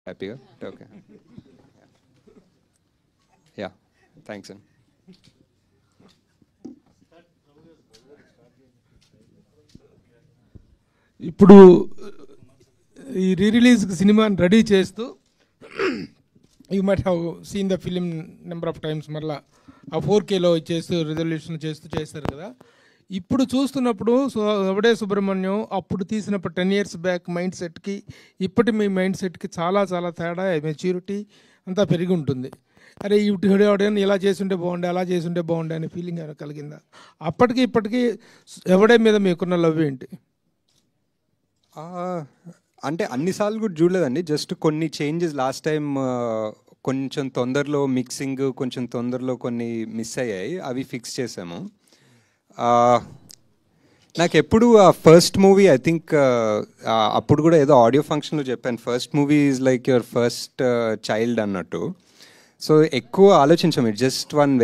Happier? Okay. Yeah. Thanks. ఇప్పుడు ఈ release సినిమాని రెడీ చేస్తూ you might have seen the film number of times, మళ్ళీ ఆ 4Kలో చేస్తూ రిజల్యూషన్ చేస్తారు కదా. ఇప్పుడు చూస్తున్నప్పుడు ఎవడే సుబ్రహ్మణ్యం అప్పుడు తీసినప్పుడు 10 years బ్యాక్ మైండ్ సెట్కి ఇప్పటి మీ మైండ్ సెట్కి చాలా చాలా తేడా, మెచ్యూరిటీ అంతా పెరిగి ఉంటుంది. అరే ఎవడైనా ఇలా చేసుంటే బాగుండే, అలా చేసుంటే బాగుండే అనే ఫీలింగ్ కలిగిందా? అప్పటికి ఇప్పటికీ ఎవడే మీద మీకున్న లవ్ ఏంటి? అంటే అన్నిసార్లు కూడా చూడలేదండి, జస్ట్ కొన్ని చేంజెస్ లాస్ట్ టైం కొంచెం తొందరలో మిక్సింగ్, కొంచెం తొందరలో కొన్ని మిస్ అయ్యాయి, అవి ఫిక్స్ చేసాము. నాకు ఎప్పుడు ఆ ఫస్ట్ మూవీ ఐ థింక్ అప్పుడు కూడా ఏదో ఆడియో ఫంక్షన్లో చెప్పాను, first movie is like your first child అన్నట్టు. సో ఎక్కువ ఆలోచించాము, it just one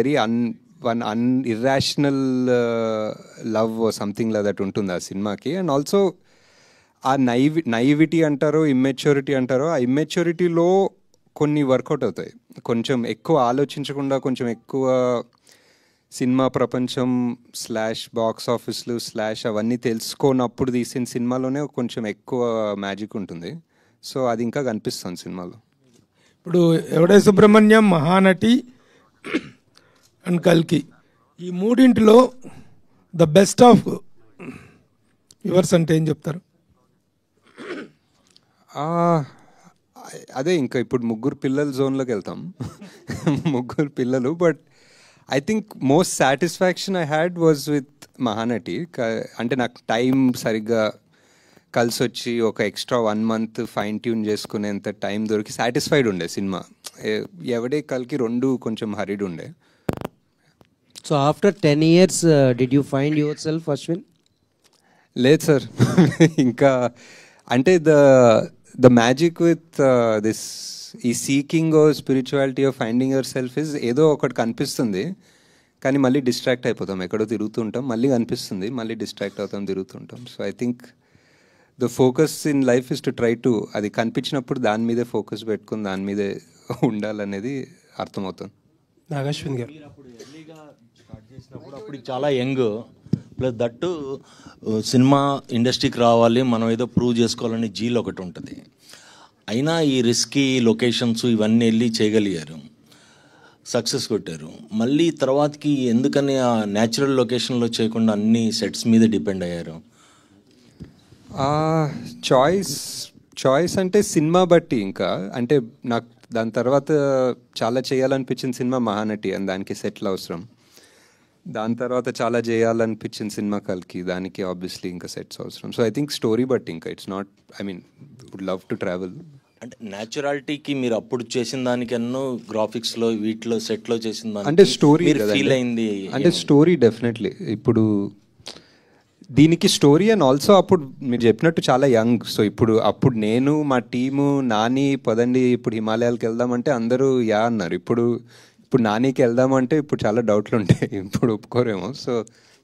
irrational love something like that ఉంటుంది ఆ సినిమాకి. అండ్ ఆల్సో ఆ నైవిటీ అంటారో ఇమ్మెచ్యూరిటీ అంటారో, ఆ ఇమ్మెచ్యూరిటీలో కొన్ని వర్కౌట్ అవుతాయి. కొంచెం ఎక్కువ ఆలోచించకుండా, కొంచెం ఎక్కువ సినిమా ప్రపంచం / బాక్స్ ఆఫీస్లు / అవన్నీ తెలుసుకోనప్పుడు తీసిన సినిమాలోనే కొంచెం ఎక్కువ మ్యాజిక్ ఉంటుంది. సో అది ఇంకా కనిపిస్తుంది సినిమాలో. ఇప్పుడు ఎవడే సుబ్రహ్మణ్యం, మహానటి అండ్ కల్కి, ఈ మూడింటిలో ద బెస్ట్ ఆఫ్ యువర్స్ అంటే ఏం చెప్తారు? అదే ఇంకా ఇప్పుడు ముగ్గురు పిల్లల జోన్లోకి వెళ్తాం. ముగ్గురు పిల్లలు. But I think most satisfaction I had was with Mahanati. అంటే నాకు టైం సరిగ్గా కలిసి వచ్చి ఒక ఎక్స్ట్రా 1 month ఫైన్ ట్యూన్ చేసుకునేంత టైం దొరికి సాటిస్ఫైడ్ ఉండే సినిమా. ఎవడే కల్కి రెండు కొంచెం హరిడ్ ఉండే. So after 10 years did you find yourself, Ashwin? లేదు సార్. ఇంకా అంటే ద మ్యాజిక్ విత్ దిస్ ఈ సీకింగ్ ఓ spirituality of finding yourself is ఏదో ఒకటి కనిపిస్తుంది, కానీ మళ్ళీ డిస్ట్రాక్ట్ అయిపోతాం, ఎక్కడో తిరుగుతుంటాం, మళ్ళీ కనిపిస్తుంది, మళ్ళీ డిస్ట్రాక్ట్ అవుతాం, తిరుగుతుంటాం. So I think the focus in life is to try to, అది కనిపించినప్పుడు దాని మీదే ఫోకస్ పెట్టుకుని దాని మీదే ఉండాలనేది అర్థమవుతుంది. నాగశ్విన్ గారు, అప్పుడు ఎర్లీగా స్టార్ట్ చేసినప్పుడు అప్పుడు చాలా యంగ్, ప్లస్ దట్టు సినిమా ఇండస్ట్రీకి రావాలి, మనం ఏదో ప్రూవ్ చేసుకోవాలని జీల్ ఒకటి ఉంటుంది. అయినా ఈ రిస్కీ లొకేషన్స్ ఇవన్నీ వెళ్ళి చేయగలిగారు, సక్సెస్ కొట్టారు. మళ్ళీ తర్వాతకి ఎందుకని ఆ న్యాచురల్ లొకేషన్లో చేయకుండా అన్ని సెట్స్ మీద డిపెండ్ అయ్యారు? చాయిస్ అంటే సినిమా బట్టి. ఇంకా అంటే నాకు దాని తర్వాత చాలా చేయాలనిపించిన సినిమా మహానటి, అండ్ దానికి సెట్లు అవసరం. దాని తర్వాత చాలా చేయాలనిపించిన సినిమా కల్కి, దానికి ఆబ్వియస్లీ ఇంకా సెట్స్ అవసరం. సో ఐ థింక్ స్టోరీ బట్టి, ఇంకా it's not, I mean would love to travel. అంటే న్యాచురాలిటీకి మీరు అప్పుడు చేసిన దానికన్నా గ్రాఫిక్స్లో వీటిలో సెట్లో చేసిన దానికి అంటే స్టోరీ ఫీల్ అయింది అంటే స్టోరీ డెఫినెట్లీ. ఇప్పుడు దీనికి స్టోరీ అండ్ ఆల్సో అప్పుడు మీరు చెప్పినట్టు చాలా యంగ్. సో అప్పుడు నేను మా టీము నాని పదండి ఇప్పుడు హిమాలయాలకు వెళ్దామంటే అందరూ యా అన్నారు. ఇప్పుడు నానికి వెళ్దామంటే ఇప్పుడు చాలా డౌట్లు ఉంటాయి, ఇప్పుడు ఒప్పుకోరేమో. సో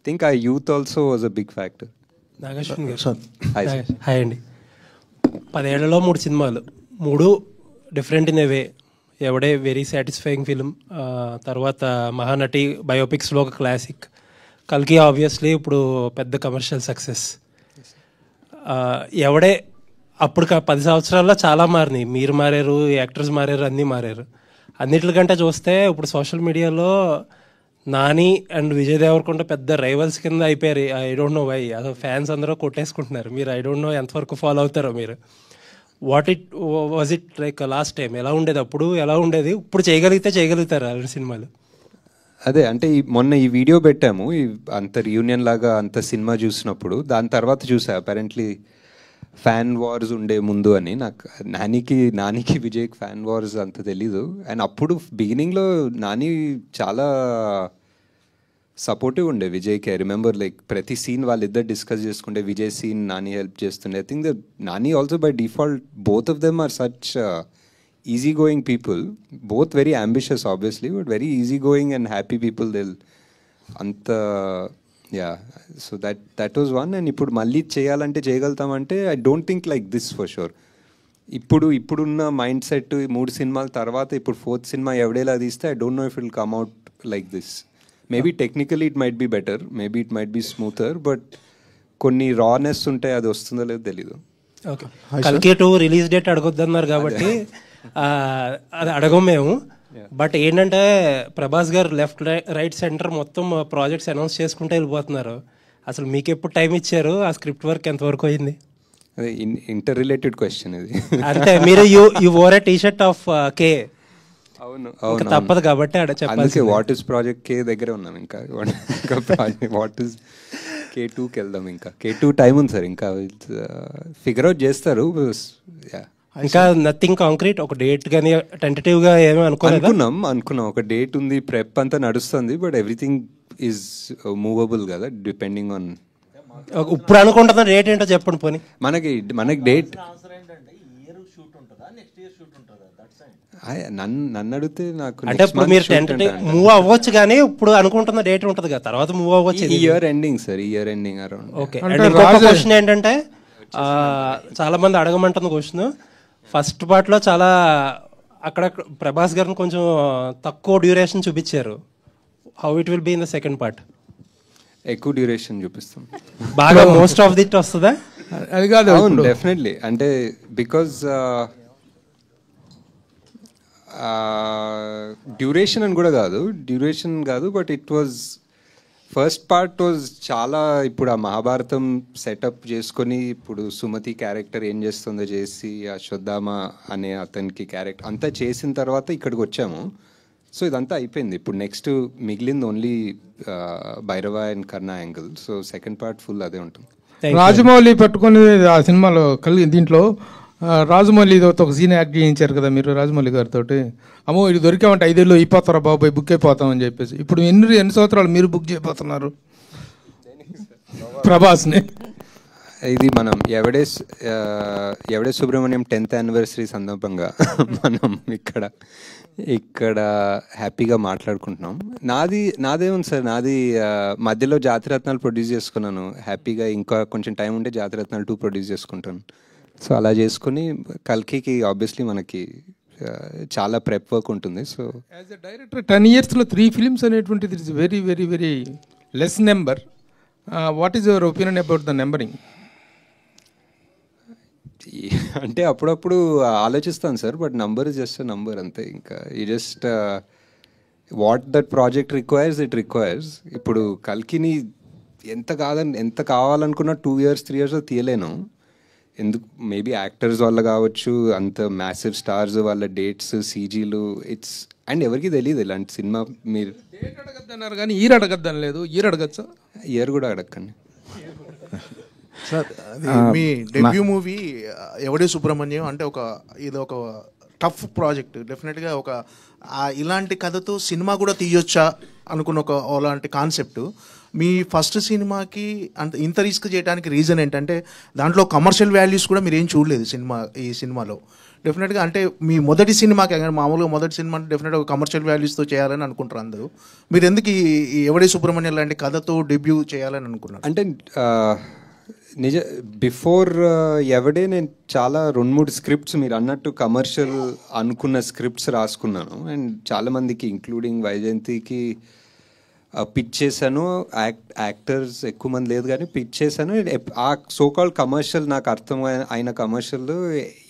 థింక్ ఆ youth also was a big factor. Nagashwin గారు, హాయ్ అండి. 10 ఏళ్లలో 3 సినిమాలు, 3 different in a way. Yevade very satisfying film, తర్వాత మహానటి బయోపిక్స్లో ఒక క్లాసిక్, కల్కి ఆబ్వియస్లీ ఇప్పుడు పెద్ద కమర్షియల్ సక్సెస్. ఎవడే అప్పుడు 10 సంవత్సరాల్లో చాలా మారినాయి, మీరు మారారు, యాక్టర్స్ మారారు, అన్నీ మారారు. అన్నిటికంటే చూస్తే ఇప్పుడు సోషల్ మీడియాలో నాని అండ్ విజయ్ దేవరకొండ పెద్ద రైవల్స్ కింద అయిపోయారు. ఐ డోంట్ నో వై, అసలు ఫ్యాన్స్ అందరూ కొట్టేసుకుంటున్నారు. మీరు ఐ డోంట్ నో ఎంతవరకు ఫాలో అవుతారో మీరు. Was it like last time ఎలా ఉండేది, అప్పుడు ఎలా ఉండేది, ఇప్పుడు చేయగలుగుతారు అలాంటి సినిమాలు? అదే అంటే మొన్న ఈ వీడియో పెట్టాము, అంత రియూనియన్ లాగా అంత సినిమా చూసినప్పుడు. దాని తర్వాత చూసా అపారెంట్లీ ఫ్యాన్ వార్స్ ఉండే ముందు అని. నాకు నానికి విజయ్కి ఫ్యాన్ వార్స్ అంత తెలీదు. అండ్ అప్పుడు బిగినింగ్లో నాని చాలా సపోర్టివ్ ఉండే విజయ్కి. ఐ రిమెంబర్ లైక్ ప్రతి సీన్ వాళ్ళిద్దరు డిస్కస్ చేసుకుంటే విజయ్ సీన్ నాని హెల్ప్ చేస్తుండే. I think the Nani also by default both of them are such easy going people, both very ambitious obviously, but very easy going and happy people. They'll anta yeah, so that was one. And ippudu malli cheyalante cheyagaltam ante I don't think like this for sure. ఇప్పుడున్న mind set 3 సినిమాల తర్వాత ఇప్పుడు 4th cinema ఎవడేలా తీస్తే I don't know if will come out like this. Maybe technically it might be better, maybe it might be smoother, but కొన్ని రానెస్ ఉంటాయి, అది వస్తుందో లేదో తెలీదు. ఓకే, కల్కి 2 రిలీజ్ డేట్ అడగొద్దన్నారు కాబట్టి అది అడగం మేము. బట్ ఏంటంటే ప్రభాస్ గారు లెఫ్ట్ రైట్ సెంటర్ మొత్తం ప్రాజెక్ట్స్ అనౌన్స్ చేసుకుంటే వెళ్ళిపోతున్నారు. అసలు మీకు ఎప్పుడు టైం ఇచ్చారు? ఆ స్క్రిప్ట్ వర్క్ ఎంతవరకు అయింది? అదే ఇంటర్ రిలేటెడ్ క్వశ్చన్ ఇది. అంటే మీరు you wore a t-shirt of K. అవును, తప్పదు కాబట్టి అక్కడ చెప్పాలి. వాట్ ఇస్ ప్రాజెక్ట్ కే దగ్గరే ఉన్నాం. ఇంకా వాట్ ఇస్ K2కి వెళ్దాం. ఇంకా K2 టైం ఉంది సార్, ఇంకా ఫిగర్ అవుట్ చేస్తారు. ఇంకా నథింగ్ కాంక్రీట్, ఒక డేట్ కానీ టెంటేటివ్ గా ఏమీ అనుకున్నాం ఒక డేట్ ఉంది, ప్రెప్ అంతా నడుస్తుంది, బట్ ఎవ్రీథింగ్ ఈజ్ మూవబుల్ కదా, డిపెండింగ్ ఆన్. ఇప్పుడు అనుకుంటున్న డేట్ ఏంటో చెప్పండి పోనీ. మనకి డేట్ నన్ను అడిగితే నాకు అంటే ఇప్పుడు మీరు టెంటేటివ్ మూవ్ అవ్వచ్చు, కానీ ఇప్పుడు అనుకుంటున్న డేట్ ఉంటుంది కదా, తర్వాత మూవ్ అవ్వచ్చు. Year ending sir, year ending around. Okay, ఇంకొక క్వశ్చన్ ఏంటంటే చాలా మంది అడగమంటున్న క్వశ్చన్, ఫస్ట్ పార్ట్ లో చాలా అక్కడ ప్రభాస్ గారిని కొంచెం తక్కువ డ్యూరేషన్ చూపించారు. How it will be in the second part? ఎక్కువ డ్యూరేషన్ చూపిస్తాం బాగా, మోస్ట్ ఆఫ్ దిట్ వస్తుందా? అది కాదు, అవును డెఫినెట్లీ. అంటే బికాజ్ డ్యూరేషన్ అని కూడా కాదు, but it was first part was చాలా. ఇప్పుడు ఆ మహాభారతం సెటప్ చేసుకొని ఇప్పుడు సుమతి క్యారెక్టర్ ఏం చేస్తుందో చేసి, ఆ శ్రద్ధామ అనే అతనికి క్యారెక్టర్ అంతా చేసిన తర్వాత ఇక్కడికి వచ్చాము. సో ఇదంతా అయిపోయింది. ఇప్పుడు నెక్స్ట్ మిగిలింది only Bhairava and Karna angle. So second part full అదే ఉంటుంది. రాజమౌళి పట్టుకొని ఆ సినిమాలో దీంట్లో రాజమౌళి ఒక సీన్ యాక్ట్ చేయించారు కదా మీరు రాజమౌళి గారితో. అమ్మో ఇది దొరికామంటే 5 ఏళ్ళు అయిపోతారా బాబాయ్, బుక్ అయిపోతామని చెప్పేసి. ఇప్పుడు ఎన్ని సంవత్సరాలు మీరు బుక్ చేయబోతున్నారు ప్రభాస్ని? ఇది మనం ఎవడే సుబ్రహ్మణ్యం 10th యానివర్సరీ సందర్భంగా మనం ఇక్కడ హ్యాపీగా మాట్లాడుకుంటున్నాం. నాదేముంది సార్, నాది మధ్యలో జాతిరత్నాలు ప్రొడ్యూస్ చేసుకున్నాను హ్యాపీగా. ఇంకా కొంచెం టైం ఉంటే జాతిరత్నాలు 2 ప్రొడ్యూస్ చేసుకుంటాను. సో అలా చేసుకుని కల్కికి ఆబ్వియస్లీ మనకి చాలా ప్రెప్ వర్క్ ఉంటుంది. So as a director 10 yearsలో 3 films అనేటువంటిది it's very very very less number. What is your opinion about the numbering? అంటే అప్పుడప్పుడు ఆలోచిస్తాను sir, but number is just number అంతే. ఇంకా ఈ just what that project requires it requires. ఇప్పుడు కల్కిని ఎంత కావాలనుకున్నా 2 years 3 years తీయలేను. ఎందుకు, మేబీ యాక్టర్స్ వల్ల కావచ్చు, అంత మ్యాసివ్ స్టార్స్ వాళ్ళ డేట్స్, సీజీలు, ఇట్స్ అండ్ ఎవరికి తెలియదు ఇలాంటి సినిమా. మీరు డేట్ అడగద్దన్నారు కానీ ఇయర్ అడగద్దని లేదు. ఇయర్ అడగచ్చా? ఇయర్ కూడా అడగండి సార్. మీ డెబ్యూ మూవీ ఎవడే సుబ్రహ్మణ్యం అంటే ఇది ఒక టఫ్ ప్రాజెక్ట్. డెఫినెట్గా ఇలాంటి కథతో సినిమా కూడా తీయొచ్చా అనుకున్న అలాంటి కాన్సెప్ట్. మీ ఫస్ట్ సినిమాకి ఇంత రిస్క్ చేయడానికి రీజన్ ఏంటంటే దాంట్లో కమర్షియల్ వాల్యూస్ కూడా మీరు ఏం చూడలేదు ఈ సినిమాలో. డెఫినెట్గా అంటే మీ మొదటి సినిమాకి, మామూలుగా మొదటి సినిమా అంటే డెఫినెట్గా ఒక కమర్షియల్ వాల్యూస్తో చేయాలని అనుకుంటారు అందరూ. మీరు ఎందుకు ఈ ఎవడే సుబ్రహ్మణ్యం లాంటి కథతో డెబ్యూ చేయాలని అనుకున్నారు? అంటే బిఫోర్ ఎవడే నేను చాలా 2-3 స్క్రిప్ట్స్ మీరు అన్నట్టు కమర్షియల్ అనుకున్న స్క్రిప్ట్స్ రాసుకున్నాను. అండ్ చాలామందికి ఇంక్లూడింగ్ వైజయంతికి పిచ్ చేశాను. యాక్టర్స్ ఎక్కువ మంది లేదు కానీ పిచ్ చేశాను. ఆ సోకాల్ కమర్షియల్ నాకు అర్థం అయిన కమర్షియల్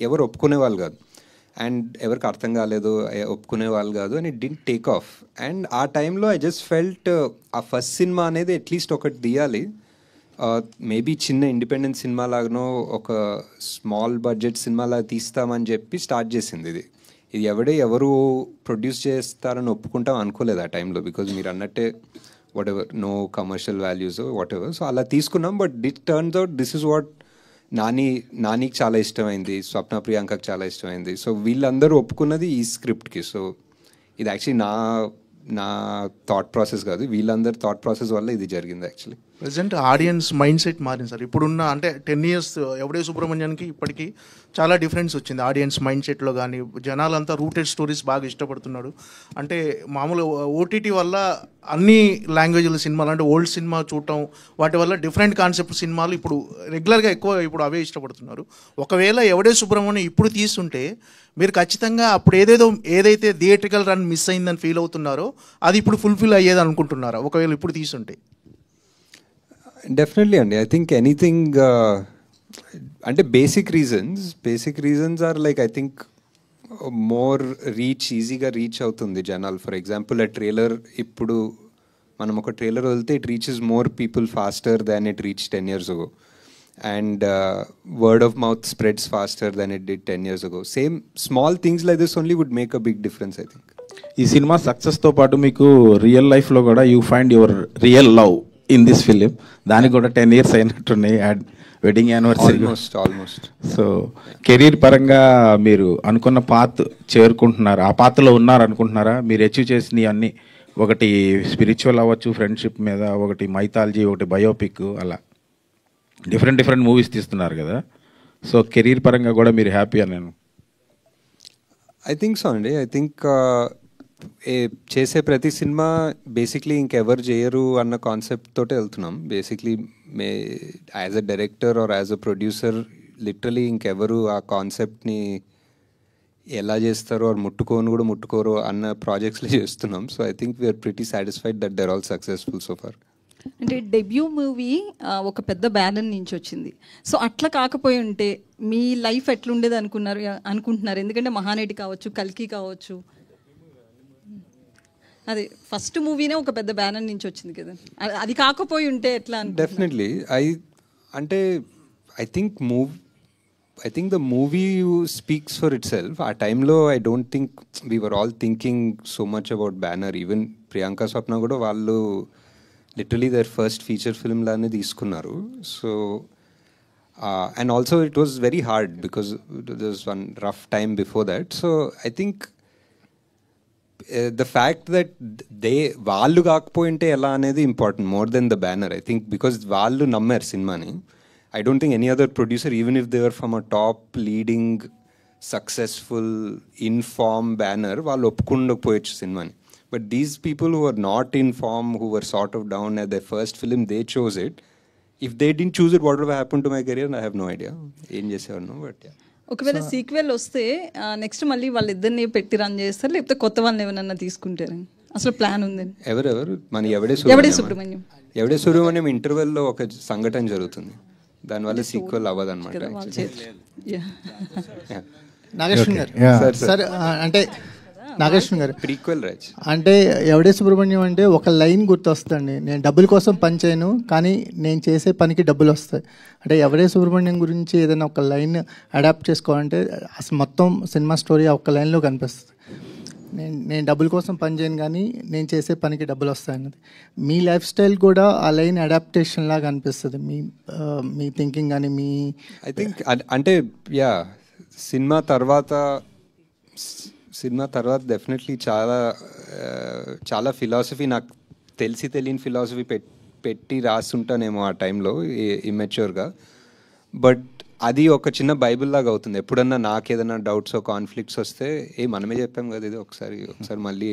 ఎవరు ఒప్పుకునే వాళ్ళు కాదు, అండ్ ఎవరికి అర్థం కాలేదు, ఒప్పుకునే వాళ్ళు కాదు, and it didn't take off. And ఆ టైంలో ఐ జస్ట్ ఫెల్ట్ ఆ ఫస్ట్ సినిమా అనేది అట్లీస్ట్ ఒకటి తీయాలి. మేబీ చిన్న ఇండిపెండెంట్ సినిమా లాగానో ఒక స్మాల్ బడ్జెట్ సినిమాలా తీస్తామని చెప్పి స్టార్ట్ చేసింది ఇది. ఎవరు ప్రొడ్యూస్ చేస్తారని ఒప్పుకుంటాం అనుకోలేదు ఆ టైంలో, బికాజ్ మీరు అన్నట్టే whatever, no commercial values whatever. So అలా తీసుకున్నాం. But this turns out this is what నానికి చాలా ఇష్టమైంది, స్వప్న ప్రియాంకకి చాలా ఇష్టమైంది. సో వీళ్ళందరూ ఒప్పుకున్నది ఈ స్క్రిప్ట్కి. సో ఇది యాక్చువల్లీ నా థాట్ ప్రాసెస్ కాదు, వీళ్ళందరి థాట్ ప్రాసెస్ వల్ల ఇది జరిగింది actually. Present audience mind set మారింది సార్. ఇప్పుడున్న అంటే 10 years ఎవడే సుబ్రహ్మణ్యానికి ఇప్పటికీ చాలా డిఫరెన్స్ వచ్చింది ఆడియన్స్ మైండ్ సెట్లో. కానీ జనాలంతా రూటెడ్ స్టోరీస్ బాగా ఇష్టపడుతున్నాడు. అంటే మామూలు ఓటీటీ వల్ల అన్ని లాంగ్వేజ్ల సినిమాలు అంటే ఓల్డ్ సినిమా చూడటం వాటి వల్ల డిఫరెంట్ కాన్సెప్ట్ సినిమాలు ఇప్పుడు రెగ్యులర్గా ఎక్కువ ఇప్పుడు అవే ఇష్టపడుతున్నారు. ఒకవేళ ఎవడే సుబ్రహ్మణ్యం ఇప్పుడు తీస్తుంటే మీరు ఖచ్చితంగా అప్పుడు ఏదైతే థియేట్రికల్ రన్ మిస్ అయిందని ఫీల్ అవుతున్నారో అది ఇప్పుడు ఫుల్ఫిల్ అయ్యేది అనుకుంటున్నారా ఒకవేళ ఇప్పుడు తీసుంటే? డెఫినెట్లీ అండి. ఐ థింక్ ఎనీథింగ్ అంటే basic reasons are like I think more ఈజీగా రీచ్ అవుతుంది జనాలు. ఫర్ ఎగ్జాంపుల్ ఆ ట్రైలర్, ఇప్పుడు మనం ఒక ట్రైలర్ వదిలితే it reaches more people faster than it reach 10 years ago. And word of mouth spreads faster than it did 10 years ago. Same small things like this only would make a big difference, I think. ఈ సినిమా సక్సెస్తో పాటు మీకు real లైఫ్లో కూడా you find your real love in this film. దానికి కూడా 10 years అయినట్టున్నాయి, wedding anniversary almost. So career పరంగా మీరు అనుకున్న పాత్ చేరుకుంటున్నారు, ఆ పాత్రలో ఉన్నారు అనుకుంటున్నారా? మీరు అచీవ్ చేసినవి అన్నీ, ఒకటి స్పిరిచువల్ అవ్వచ్చు, ఫ్రెండ్షిప్ మీద, ఒకటి మైథాలజీ, ఒకటి బయోపిక్, అలా డిఫరెంట్ మూవీస్ తీస్తున్నారు కదా. సో కెరీర్ పరంగా కూడా మీరు హ్యాపీ అని నేను ఐ థింక్ సో అండి. ఐ థింక్ చేసే ప్రతి సినిమా బేసిక్లీ ఇంకెవరు చేయరు అన్న కాన్సెప్ట్ తోటే వెళ్తున్నాం. Basically as a director or as a producer literally ఇంకెవరు ఆ కాన్సెప్ట్ని ఎలా చేస్తారో ఆర్ ముట్టుకోరు అన్న ప్రాజెక్ట్స్లో చేస్తున్నాం. So I think we are pretty satisfied that they're all successful so far. అంటే డెబ్యూ మూవీ ఒక పెద్ద బ్యానర్ నుంచి వచ్చింది. సో అట్లా కాకపోయి ఉంటే మీ లైఫ్ ఎట్లుండేది అనుకుంటున్నారు? ఎందుకంటే మహానటి కావచ్చు, కల్కి కావచ్చు, అది ఫస్ట్ మూవీనే ఒక పెద్ద బ్యానర్ నుంచి వచ్చింది కదా, అది కాకపోయి ఉంటే ఎట్లా? Definitely I think the movie speaks for itself. ఆ టైంలో I don't think we were all thinking so much about banner. Even Priyanka Swapna కూడా వాళ్ళు literally their first feature film లానే తీసుకున్నారు. So and also it was very hard because there was one rough time before that. So I think the fact that వాళ్ళు కాకపోయింటే ఎలా అనేది important more than the banner. I think because వాళ్ళు నమ్మారు సినిమాని. I don't think any other producer, even if they were from a top leading successful in-form banner, వాళ్ళు ఒప్పుకుండకపోయచ్చు సినిమాని. But these people who are not in form, who were sort of down at their first film, they chose it. If they didn't choose it, what would have happened to my career? I have no idea. ఏం చేసేవారు, but yeah. ఒకవేళ sequel వస్తే next మళ్ళీ వాళ్ళిద్దరిని పెట్టి run చేస్తారు, లేకపోతే కొత్త వాళ్ళని ఏమన్నా తీసుకుంటారని అసలు ప్లాన్ ఉంది? ఎవరెవరు? మన ఎవడే సుబ్రహ్మణ్యం ఇంటర్వెల్లో ఒక సంఘటన జరుగుతుంది, దానివల్ల సీక్వెల్ అవ్వదు అనమాట. నాగేశ్వర్ గారు సార్, అంటే నాగేశ్వర్ గారు ప్రీక్వెల్ రాజ్ అంటే ఎవడే సుబ్రహ్మణ్యం అంటే ఒక లైన్ గుర్తొస్తుంది, నేను డబ్బుల కోసం పని చేయను కానీ నేను చేసే పనికి డబ్బులు వస్తాయి. అంటే ఎవడే సుబ్రహ్మణ్యం గురించి ఏదైనా ఒక లైన్ అడాప్ట్ చేసుకోవాలంటే అసలు మొత్తం సినిమా స్టోరీ ఆ ఒక్క లైన్లో కనిపిస్తుంది. నేను డబ్బుల కోసం పని చేయను కానీ నేను చేసే పనికి డబ్బులు వస్తాయన్నది. మీ లైఫ్ స్టైల్ కూడా ఆ లైన్ అడాప్టేషన్ లాగా అనిపిస్తుంది, మీ థింకింగ్ కానీ మీ ఐ థింక్. అంటే యా సినిమా తర్వాత డెఫినెట్లీ చాలా ఫిలాసఫీ, నాకు తెలియని ఫిలాసఫీ పెట్టి రాస్తుంటానేమో ఆ టైంలో ఇమ్మెచ్యూర్గా. బట్ అది ఒక చిన్న బైబిల్ లాగా అవుతుంది. ఎప్పుడన్నా నాకు ఏదైనా డౌట్స్ కాన్ఫ్లిక్ట్స్ వస్తే మనమే చెప్పాం కదా ఇది, ఒకసారి మళ్ళీ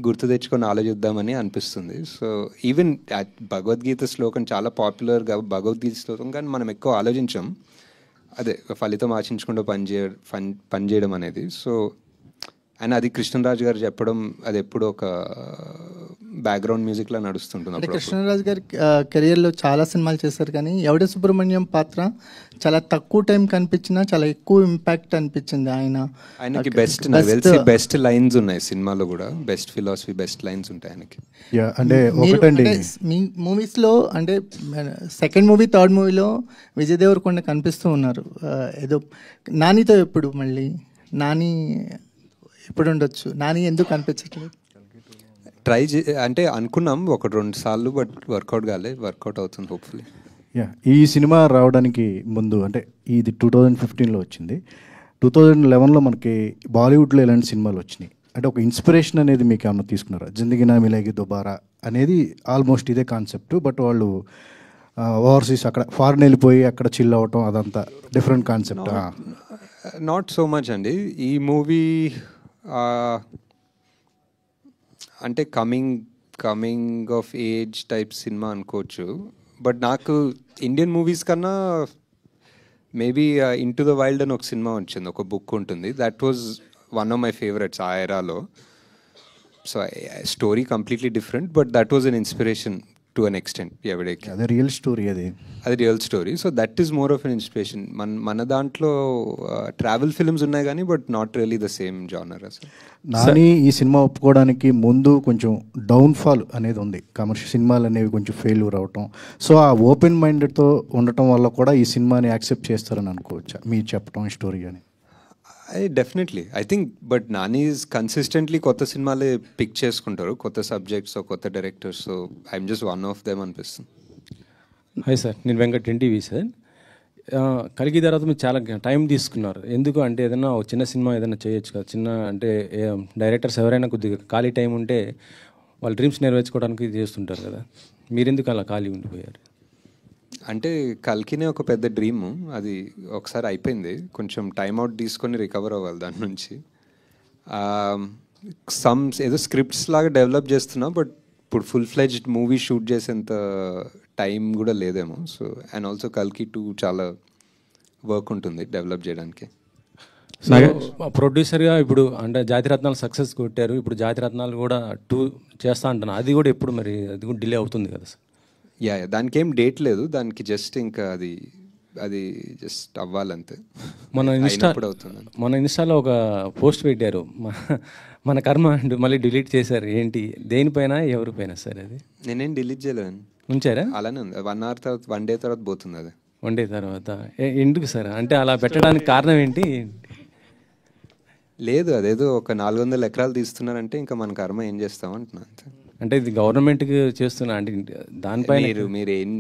గుర్తు తెచ్చుకొని ఆలోచిద్దామని అనిపిస్తుంది. సో ఈవెన్ భగవద్గీత శ్లోకం చాలా పాపులర్గా భగవద్గీత శ్లోకం, కానీ మనం ఎక్కువ ఆలోచించాం అదే ఫలితం ఆశించకుండా పనిచేయడం అనేది. సో అండ్ అది కృష్ణరాజు గారు చెప్పడం, అది ఎప్పుడు ఒక బ్యాక్గ్రౌండ్ మ్యూజిక్లా నడుస్తుంటుంది. అంటే కృష్ణరాజు గారి కెరియర్లో చాలా సినిమాలు చేశారు, కానీ ఎవడే సుబ్రహ్మణ్యం పాత్ర చాలా తక్కువ టైం కనిపించినా చాలా ఎక్కువ ఇంపాక్ట్ అనిపించింది. ఆయనకి బెస్ట్ లైన్స్ ఉన్నాయి సినిమాలో కూడా, బెస్ట్ ఫిలాసఫీ, బెస్ట్ లైన్స్ ఉంటాయి ఆయనకి. అంటే మీ మూవీస్లో అంటే సెకండ్ మూవీ, థర్డ్ మూవీలో విజయ్ దేవరకొండ కనిపిస్తూ ఉన్నారు. ఏదో నానితో ఎప్పుడు మళ్ళీ నాని ఎప్పుడు ఉండొచ్చు, నాని ఎందుకు కనిపించట్లేదు? అంటే అనుకున్నాం 1-2 సార్లు, బట్ వర్కౌట్ వర్కౌట్ అవుతుంది హోప్ఫుల్లీ. ఈ సినిమా రావడానికి ముందు అంటే ఇది 2015లో వచ్చింది. 2011లో మనకి బాలీవుడ్లో ఎలాంటి సినిమాలు వచ్చినాయి? అంటే ఒక ఇన్స్పిరేషన్ అనేది మీకు ఏమన్నా తీసుకున్నారా? జిందగీ నా మిలేగి దుబారా అనేది ఆల్మోస్ట్ ఇదే కాన్సెప్ట్. బట్ వాళ్ళు ఓవర్సీస్ అక్కడ ఫారెన్ వెళ్ళిపోయి అక్కడ చిల్ అవ్వటం అదంతా different concept. Not so much అండి. ఈ మూవీ అంటే కమింగ్ ఆఫ్ ఏజ్ టైప్ సినిమా అనుకోవచ్చు. బట్ నాకు ఇండియన్ మూవీస్ కన్నా మేబీ ఇంటూ ద వైల్డ్ అని ఒక సినిమా వచ్చింది, ఒక బుక్ ఉంటుంది. That was one of my favourites ఆ ఎరాలో. So story completely different, but that was an inspiration to an extent. ఎవడేకి అదే రియల్ స్టోరీ, అది real story. So that is more of an inspiration. మన దాంట్లో ట్రావెల్ ఫిల్మ్స్ ఉన్నాయి కానీ but not really the same genre అసలు. నాని ఈ cinema ఒప్పుకోవడానికి ముందు కొంచెం డౌన్ఫాల్ అనేది ఉంది, కమర్షియల్ సినిమాలు అనేవి కొంచెం ఫెయిల్యూర్ అవటం. సో ఆ ఓపెన్ మైండెడ్తో ఉండటం వల్ల కూడా ఈ సినిమాని యాక్సెప్ట్ చేస్తారని అనుకోవచ్చా మీరు చెప్పడం స్టోరీ అని? Definitely I think. But Nani is consistently కొత్త సినిమాలే పిక్ చేసుకుంటారు, కొత్త సబ్జెక్ట్స్, కొత్త directors. So I'm just one of them అనిపిస్తుంది. హాయ్ సార్, నేను వెంకట్ ఎన్టీవీ సార్. కలిగి తర్వాత మీరు చాలా టైం తీసుకున్నారు. ఎందుకు అంటే ఏదైనా ఒక చిన్న సినిమా ఏదైనా చేయొచ్చు కదా, చిన్న అంటే డైరెక్టర్స్ ఎవరైనా కొద్దిగా ఖాళీ టైం ఉంటే వాళ్ళ డ్రీమ్స్ నెరవేర్చుకోవడానికి చేస్తుంటారు కదా, మీరెందుకు అలా ఖాళీ ఉండిపోయారు? అంటే కల్కినే ఒక పెద్ద డ్రీమ్, అది ఒకసారి అయిపోయింది. కొంచెం టైం అవుట్ తీసుకొని రికవర్ అవ్వాలి దాని నుంచి. ఏదో స్క్రిప్ట్స్ లాగా డెవలప్ చేస్తున్నా, బట్ ఇప్పుడు ఫుల్ ఫ్లెడ్జ్డ్ మూవీ షూట్ చేసేంత టైం కూడా లేదేమో. సో అండ్ ఆల్సో కల్కి 2 చాలా వర్క్ ఉంటుంది డెవలప్ చేయడానికి. సో ప్రొడ్యూసర్గా ఇప్పుడు అంటే జాతిరత్నాలు సక్సెస్ కొట్టారు, ఇప్పుడు జాతిరత్నాలు కూడా 2 చేస్తా అంటున్నా, అది కూడా ఎప్పుడు మరి అది కూడా డిలే అవుతుంది కదా సార్? యా, దానికి ఏం డేట్ లేదు, దానికి జస్ట్ ఇంకా అది జస్ట్ అవ్వాలంతే. మన ఇన్స్టాలో ఒక పోస్ట్ పెట్టారు, మన కర్మ అండ్ మళ్ళీ డిలీట్ చేశారు. ఏంటి, దేనిపైన ఎవరిపైన సార్? అది నేనేం డిలీట్ చేయలేను, ఉంచారా? అలానే ఉంది. 1 hour తర్వాత 1 day తర్వాత పోతుంది అది. 1 day తర్వాత ఎందుకు సార్? అంటే అలా పెట్టడానికి కారణం ఏంటి? లేదు, అదేదో ఒక 400 ఎకరాలు తీస్తున్నారంటే ఇంకా మన కర్మ ఏం చేస్తాం అంటున్నా అంతే. అంటే ఇది గవర్నమెంట్కి చేస్తున్నా అంటే దానిపైన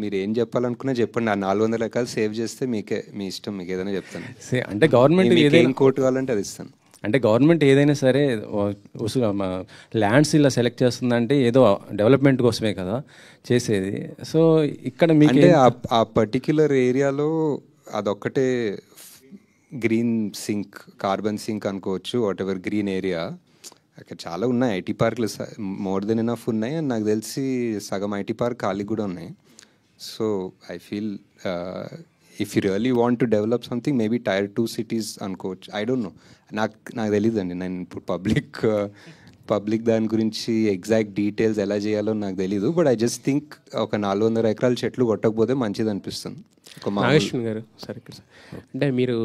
మీరు ఏం చెప్పాలనుకున్నా చెప్పండి. ఆ 400 ఎకరాలు సేవ్ చేస్తే మీకే, మీ ఇష్టం, మీకు ఏదైనా చెప్తాను. అంటే గవర్నమెంట్ ఏదైనా కోర్టు కావాలంటే అది ఇస్తాను. అంటే గవర్నమెంట్ ఏదైనా సరే ల్యాండ్స్ ఇలా సెలెక్ట్ చేస్తుందంటే ఏదో డెవలప్మెంట్ కోసమే కదా చేసేది. సో ఇక్కడ మీకు అంటే ఆ పర్టిక్యులర్ ఏరియాలో అదొక్కటే గ్రీన్ సింక్, కార్బన్ సింక్ అనుకోవచ్చు, వాట్ ఎవర్ గ్రీన్ ఏరియా. అక్కడ చాలా ఉన్నాయి ఐటీ పార్క్లు, మోర్ దెన్ ఎనఫ్ ఉన్నాయి. అండ్ నాకు తెలిసి సగం ఐటీ పార్క్ ఖాళీ కూడా ఉన్నాయి. So I feel if you really want to develop something, maybe Tier 2 cities అనుకోవచ్చు. ఐ డోంట్ నో, నాకు తెలియదండి. నేను ఇప్పుడు పబ్లిక్ దాని గురించి ఎగ్జాక్ట్ డీటెయిల్స్ ఎలా చేయాలో నాకు తెలీదు. బట్ ఐ జస్ట్ థింక్ ఒక 400 ఎకరాల చెట్లు కొట్టకపోతే మంచిది అనిపిస్తుంది. నాగేశ్వర్ గారు సార్, ఇక్కడ అంటే మీరు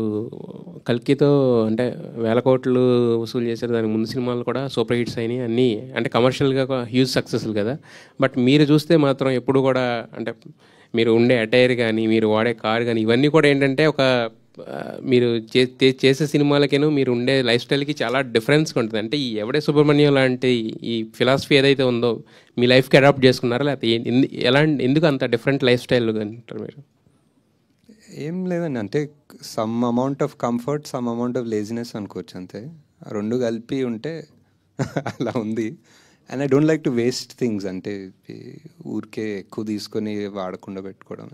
కల్కితో అంటే 1000 కోట్లు వసూలు చేశారు, దానికి ముందు సినిమాలు కూడా సూపర్ హిట్స్ అయినాయి అన్నీ, అంటే కమర్షియల్గా హ్యూజ్ సక్సెస్లు కదా. బట్ మీరు చూస్తే మాత్రం ఎప్పుడు కూడా అంటే మీరు ఉండే అటైర్ కానీ, మీరు వాడే కార్ కానీ, ఇవన్నీ కూడా ఏంటంటే ఒక మీరు చేసే సినిమాలకేను మీరు ఉండే లైఫ్ స్టైల్కి చాలా డిఫరెన్స్గా ఉంటుంది. అంటే ఈ ఎవడే సుబ్రహ్మణ్యం లాంటి ఈ ఫిలాసఫీ ఏదైతే ఉందో మీ లైఫ్కి అడాప్ట్ చేసుకున్నారా, లేకపోతే ఎందుకు అంత డిఫరెంట్ లైఫ్ స్టైల్ అంటారు మీరు? ఏం లేదండి, అంటే some amount of comfort, some amount of laziness అనుకోవచ్చు అంతే. 2 కలిపి ఉంటే అలా ఉంది. And I don't like to waste things, అంటే ఊరికే ఎక్కువ తీసుకొని వాడకుండా పెట్టుకోవడం.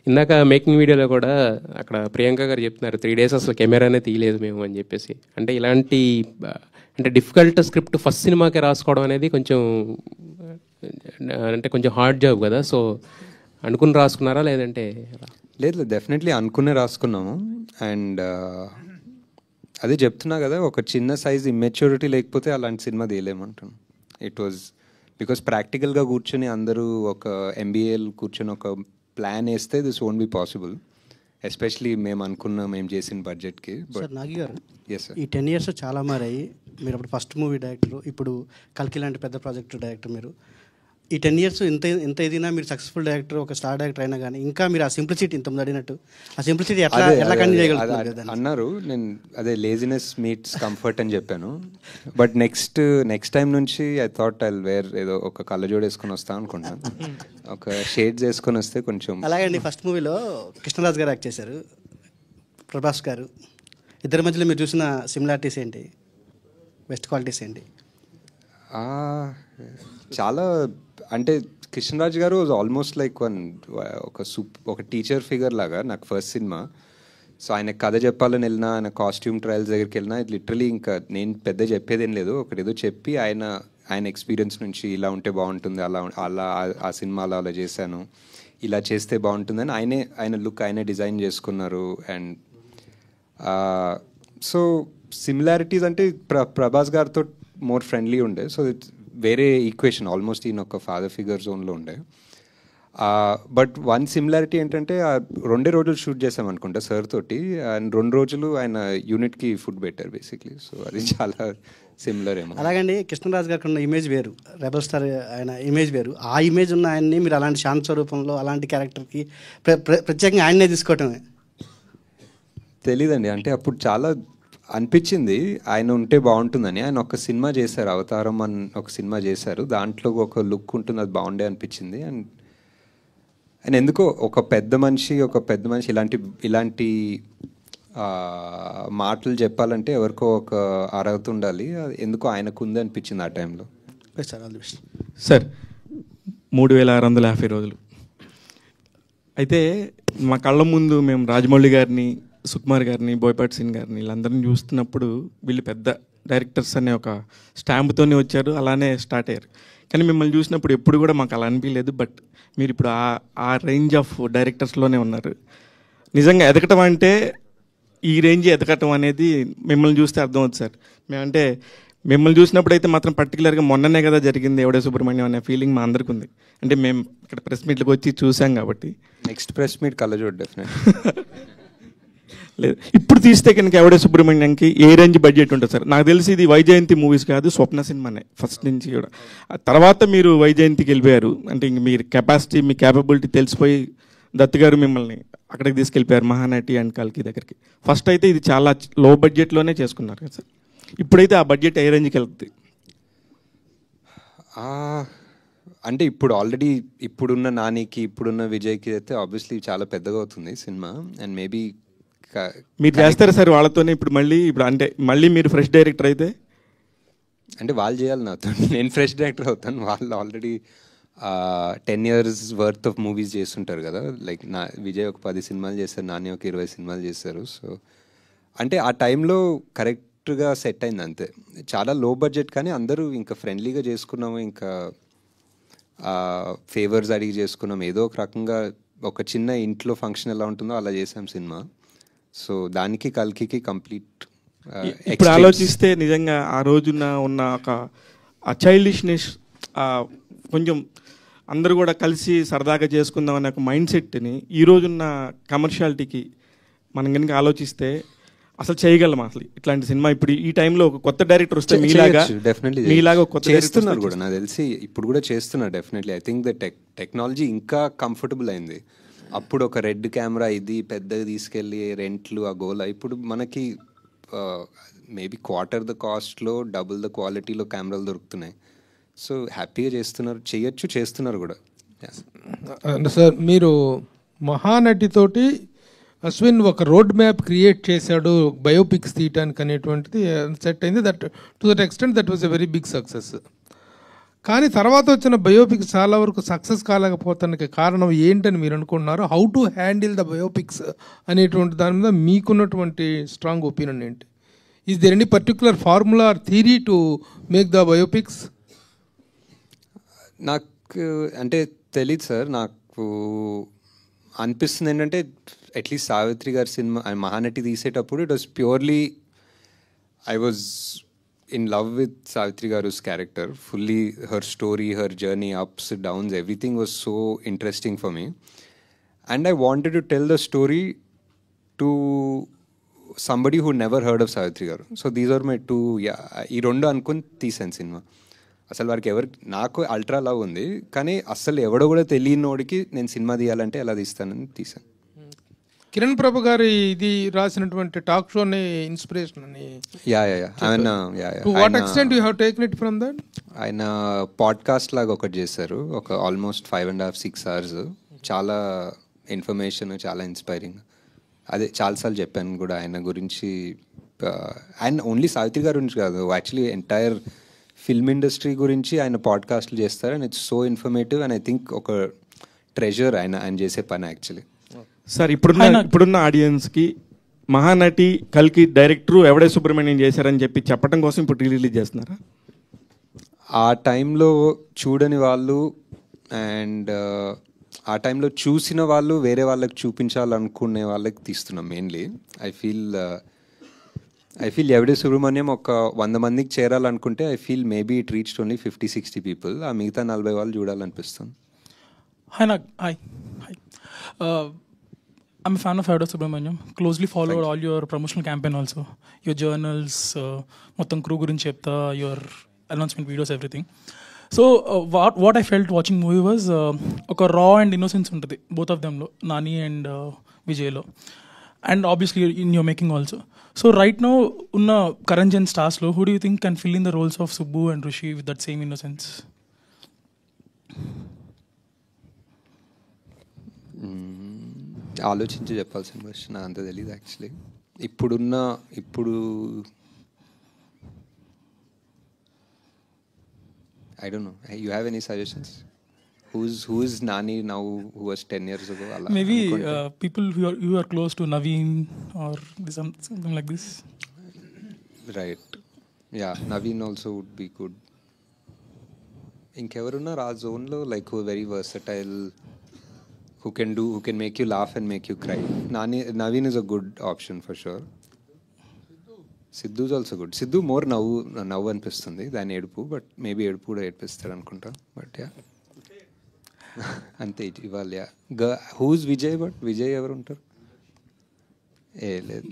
ఇందాక మేకింగ్ వీడియోలో కూడా అక్కడ ప్రియాంక గారు చెప్తున్నారు 3 days అసలు కెమెరానే తీయలేదు మేము అని చెప్పేసి. అంటే ఇలాంటి అంటే డిఫికల్ట్ స్క్రిప్ట్ ఫస్ట్ సినిమాకి రాసుకోవడం అనేది కొంచెం అంటే కొంచెం హార్డ్ జాబ్ కదా. సో అనుకుని రాసుకున్నారా లేదంటే? లేదు, డెఫినెట్లీ అనుకునే రాసుకున్నాము. అండ్ అదే చెప్తున్నా కదా, ఒక చిన్న సైజ్ ఇమ్మెచ్యూరిటీ లేకపోతే అలాంటి సినిమా తీయలేమంటాను. ఇట్ వాజ్ బికాస్ ప్రాక్టికల్గా కూర్చొని అందరూ ఒక MBA కూర్చొని ఒక ప్లాన్ వేస్తే this won't be possible, especially మేము చేసిన బడ్జెట్కి. సార్ నాగి గారు, ఎస్ సార్, ఈ 10 years చాలా మారాయి. మీరు అప్పుడు ఫస్ట్ మూవీ డైరెక్టర్, ఇప్పుడు కల్కి లాంటి పెద్ద ప్రాజెక్ట్ డైరెక్టర్. మీరు ఈ 10 years ఎంత ఏదైనా మీరు సక్సెస్ఫుల్ డైరెక్టర్, ఒక స్టార్ డైరెక్టర్ అయినా కానీ ఇంకా మీరు ఆ సింప్లిసిటీ ఇంతకుముందు అడిగినట్టు ఆ సింప్లిసిటీ ఎట్లా కంటిన్యూ చేయగలుగుతారు అన్నారు. నేను అదే లేజినెస్ మీట్స్ కంఫర్ట్ అని చెప్పాను. బట్ నెక్స్ట్ టైం నుంచి ఐ థాట్ ఐ వేర్ ఏదో ఒక కళ్ళజోడు వేసుకొని వస్తాను అనుకుంటాను, ఒక షేడ్స్ వేసుకొని వస్తే కొంచెం. అలాగండి, ఫస్ట్ మూవీలో కృష్ణరాజ్ గారు యాక్ట్ చేశారు, ప్రభాస్ గారు. ఇద్దరి మధ్యలో మీరు చూసిన సిమిలారిటీస్ ఏంటి, బెస్ట్ క్వాలిటీస్ ఏంటి? చాలా అంటే కృష్ణరాజ్ గారు వాజ్ ఆల్మోస్ట్ లైక్ ఒక టీచర్ ఫిగర్ లాగా నాకు ఫస్ట్ సినిమా. సో ఆయన కథ చెప్పాలని వెళ్ళినా, ఆయన కాస్ట్యూమ్ ట్రయల్స్ దగ్గరికి వెళ్ళినా లిటరలీ ఇంకా నేను పెద్ద చెప్పేదేం లేదు, ఒకటేదో చెప్పి ఆయన ఎక్స్పీరియన్స్ నుంచి ఇలా ఉంటే బాగుంటుంది, అలా ఆ సినిమాలో అలా చేశాను, ఇలా చేస్తే బాగుంటుందని ఆయన లుక్ ఆయనే డిజైన్ చేసుకున్నారు. అండ్ సో సిమిలారిటీస్ అంటే ప్రభాస్ గారితో మోర్ ఫ్రెండ్లీ ఉండే. సో ఇట్స్ వేరే ఈక్వేషన్, ఆల్మోస్ట్ ఈయన ఒక ఫాదర్ ఫిగర్ జోన్లో ఉండే. బట్ వన్ సిమిలారిటీ ఏంటంటే 2 రోజులు షూట్ చేసాం అనుకుంటా సార్ తోటి, అండ్ 2 రోజులు ఆయన యూనిట్కి ఫుడ్ పెట్టారు బేసిక్లీ. సో అది చాలా సిమిలర్ ఏమో. అలాగండి కృష్ణరాజ్ గారికి ఉన్న ఇమేజ్ వేరు, రెబల్ స్టార్ ఆయన ఇమేజ్ వేరు. ఆ ఇమేజ్ ఉన్న ఆయన్ని మీరు అలాంటి శాంత స్వరూపంలో అలాంటి క్యారెక్టర్కి ప్రత్యేకంగా ఆయన్నే తీసుకోవటమే తెలీదండి. అంటే అప్పుడు చాలా అనిపించింది ఆయన ఉంటే బాగుంటుందని. ఆయన ఒక సినిమా చేశారు, అవతారం అని ఒక సినిమా చేశారు, దాంట్లో ఒక లుక్ ఉంటుంది, అది బాగుండే అనిపించింది. అండ్ ఎందుకో ఒక పెద్ద మనిషి ఇలాంటి మాటలు చెప్పాలంటే ఎవరికో ఒక అర్హత ఉండాలి, ఎందుకో ఆయనకు ఉంది అనిపించింది ఆ టైంలో. సార్ 3650 రోజులు అయితే మా కళ్ళ ముందు మేము రాజమౌళి గారిని, సుకుమార్ గారిని, బోయపాటి సీన్ గారిని వీళ్ళందరినీ చూస్తున్నప్పుడు వీళ్ళు పెద్ద డైరెక్టర్స్ అనే ఒక స్టాంప్తోనే వచ్చారు, అలానే స్టార్ట్ అయ్యారు. కానీ మిమ్మల్ని చూసినప్పుడు ఎప్పుడు కూడా మాకు అలా అనిపించలేదు. బట్ మీరు ఇప్పుడు ఆ రేంజ్ ఆఫ్ డైరెక్టర్స్లోనే ఉన్నారు. నిజంగా ఎదగటం అంటే ఈ రేంజ్ ఎదగటం అనేది మిమ్మల్ని చూస్తే అర్థమవుతుంది సార్. మేమంటే మిమ్మల్ని చూసినప్పుడు అయితే మాత్రం పర్టికులర్గా మొన్ననే కదా జరిగింది ఎవడే సుబ్రహ్మణ్యం అనే ఫీలింగ్ మా అందరికీ ఉంది. అంటే మేము ఇక్కడ ప్రెస్ మీట్లకు వచ్చి చూసాం కాబట్టి. నెక్స్ట్ ప్రెస్ మీట్ కళ్ళజోడు డెఫినెట్ లేదు. ఇప్పుడు తీస్తే కనుక ఎవడే సుబ్రహ్మణ్యంకి ఏ రేంజ్ బడ్జెట్ ఉంటుంది సార్? నాకు తెలిసి ఇది వైజయంతి మూవీస్ కాదు, స్వప్న సినిమానే ఫస్ట్ నుంచి కూడా. తర్వాత మీరు వైజయంతికి వెళ్ళిపోయారు, అంటే ఇంక మీరు కెపాసిటీ, మీ క్యాపబిలిటీ తెలిసిపోయి దత్ గారు మిమ్మల్ని అక్కడికి తీసుకెళ్ళిపోయారు మహానటి అండ్ కల్కి దగ్గరికి. ఫస్ట్ అయితే ఇది చాలా లో బడ్జెట్లోనే చేసుకున్నారు కదా సార్. ఇప్పుడైతే ఆ బడ్జెట్ ఏ రేంజ్కి వెళ్తుంది? అంటే ఇప్పుడు ఆల్రెడీ ఇప్పుడున్న నానికి, ఇప్పుడున్న విజయ్కి అయితే ఆబ్వియస్లీ చాలా పెద్దగా అవుతుంది సినిమా. అండ్ మేబీ మీరు చేస్తారు సార్ వాళ్ళతోనే ఇప్పుడు అంటే మళ్ళీ మీరు ఫ్రెష్ డైరెక్టర్ అయితే? అంటే వాళ్ళు చేయాలి నాతో, నేను ఫ్రెష్ డైరెక్టర్ అవుతాను. వాళ్ళు already 10 years worth of movies చేస్తుంటారు కదా. లైక్ విజయ్ ఒక 10 సినిమాలు చేశారు, నాని ఒక 20 సినిమాలు చేశారు. సో అంటే ఆ టైంలో కరెక్ట్గా సెట్ అయింది అంతే. చాలా లో బడ్జెట్ కానీ అందరూ ఇంకా ఫ్రెండ్లీగా చేసుకున్నాము, ఇంకా ఫేవర్స్ అడిగి చేసుకున్నాం. ఏదో ఒక రకంగా ఒక చిన్న ఇంట్లో ఫంక్షన్ ఎలా ఉంటుందో అలా చేసాం సినిమా. సో దానికి కల్కి కంప్లీట్. ఇప్పుడు ఆలోచిస్తే నిజంగా ఆ రోజున ఉన్న ఒక చైల్డిష్నెస్, కొంచెం అందరూ కూడా కలిసి సరదాగా చేసుకుందాం అనే ఒక మైండ్ సెట్ని ఈ రోజున్న కమర్షియాలిటీకి మనం కనుక ఆలోచిస్తే అసలు చేయగలం అసలు ఇట్లాంటి సినిమా? ఇప్పుడు ఈ టైంలో ఒక కొత్త డైరెక్టర్ వస్తే మీలాగా కొత్త చేస్తున్నారు కూడా, నాకు తెలిసి ఇప్పుడు కూడా చేస్తున్నారు definitely. I think the technology ఇంకా కంఫర్టబుల్ అయింది. అప్పుడు ఒక రెడ్ కెమెరా ఇది పెద్దగా తీసుకెళ్ళి రెంట్లు ఆ గోల, ఇప్పుడు మనకి మేబీ క్వార్టర్ ద కాస్ట్లో డబుల్ ద క్వాలిటీలో కెమెరాలు దొరుకుతున్నాయి. సో హ్యాపీగా చేస్తున్నారు కూడా. సార్ మీరు మహానటితోటి అశ్విన్ ఒక రోడ్ మ్యాప్ క్రియేట్ చేశాడు బయోపిక్స్ తీయటానికి అనేటువంటిది సెట్ అయింది. That to that extent that was a very big success. కానీ తర్వాత వచ్చిన బయోపిక్స్ చాలా వరకు సక్సెస్ కాలేకపోతానికి కారణం ఏంటని మీరు అనుకుంటున్నారు? How to handle the biopics అనేటువంటి దాని మీద మీకున్నటువంటి స్ట్రాంగ్ ఒపీనియన్ ఏంటి? Is there any particular formula or theory to make the biopics? నాకు అంటే తెలియదు సార్. నాకు అనిపిస్తుంది ఏంటంటే అట్లీస్ట్ సావిత్రి గారి సినిమా మహానటి తీసేటప్పుడు it was purely I was in love with Savitri Garu's character fully. Her story, her journey, ups, downs, everything was so interesting for me, and I wanted to tell the story to somebody who never heard of Savitri Garu. So these are my two ee rendu ankuni teesan cinema. అసలు వారికి నాకు ultra love ఉంది, కానీ అసలు ఎవడో కూడా తెలియనోడికి నేను cinema తీయాలంటే ఎలా తీస్తానని తీసాను. కిరణ్ ప్రభు గారి ఇది రాసినటువంటి టాక్ షోని ఇన్స్పిరేషన్ అని. To what extent you have taken it from that? ఆయన పాడ్కాస్ట్ లాగా ఒకటి చేశారు, ఒక ఆల్మోస్ట్ 5.5-6 hours. చాలా ఇన్ఫర్మేషన్, చాలా ఇన్స్పైరింగ్. అదే చాలాసార్లు చెప్పాను కూడా ఆయన గురించి. ఆయన ఓన్లీ సావిత్రి గారి గురించి కాదు, యాక్చువల్లీ ఎంటైర్ ఫిల్మ్ ఇండస్ట్రీ గురించి ఆయన పాడ్కాస్ట్లు చేస్తారు and it's so informative and I think ఒక ట్రెజర్ ఆయన చేసే పని యాక్చువల్లీ. సార్ ఇప్పుడున్న ఆడియన్స్కి మహానటి కల్కి డైరెక్టర్ ఎవడే సుబ్రహ్మణ్యం చేశారని చెప్పి చెప్పడం కోసం ఇప్పుడు రిలీజ్ చేస్తున్నారా? ఆ టైంలో చూడని వాళ్ళు అండ్ ఆ టైంలో చూసిన వాళ్ళు వేరే వాళ్ళకి చూపించాలనుకునే వాళ్ళకి తీస్తున్నాం మెయిన్లీ. ఐ ఫీల్ ఎవడే సుబ్రహ్మణ్యం ఒక 100 మందికి చేరాలనుకుంటే I feel maybe it reached only 50-60 people. ఆ మిగతా 40 వాళ్ళు చూడాలనిపిస్తుంది. Hi, hi. I'm a fan of Evade Subramaniam. Closely followed all your promotional campaign also. Your journals, మొత్తం crew గురించి చెప్తా, your announcement videos, everything. So what I felt watching movie was ఒక raw and innocence ఉంటుంది both of them లో, Nani and Vijay లో, and obviously in your making also. So right now ఉన్న current gen stars లో who do you think can fill in the roles of Subbu and Rishi with that same innocence? ఆలోచించి చెప్పాల్సిన question, అంత తెలీదు actually. ఇప్పుడు I don't know. You have any suggestions? Who is Nani now who was 10 years ago? Maybe people who are close to Naveen or something like this. Right. Yeah, Naveen also would be good. ఇంకెవరున్నారు ఆ జోన్లో like who very versatile, who can make you laugh and make you cry? Naveen is a good option for sure. Sidhu is also good. Sidhu more నవ్వు అనిపిస్తుంది దాని ఏడుపు, but maybe ఏడుపు కూడా ఏడిపిస్తాడు అనుకుంటా. బట్ యా అంతే ఇవాళ. హూజ్ విజయ్? బట్ విజయ్ ఎవరు ఉంటారు? లేదు.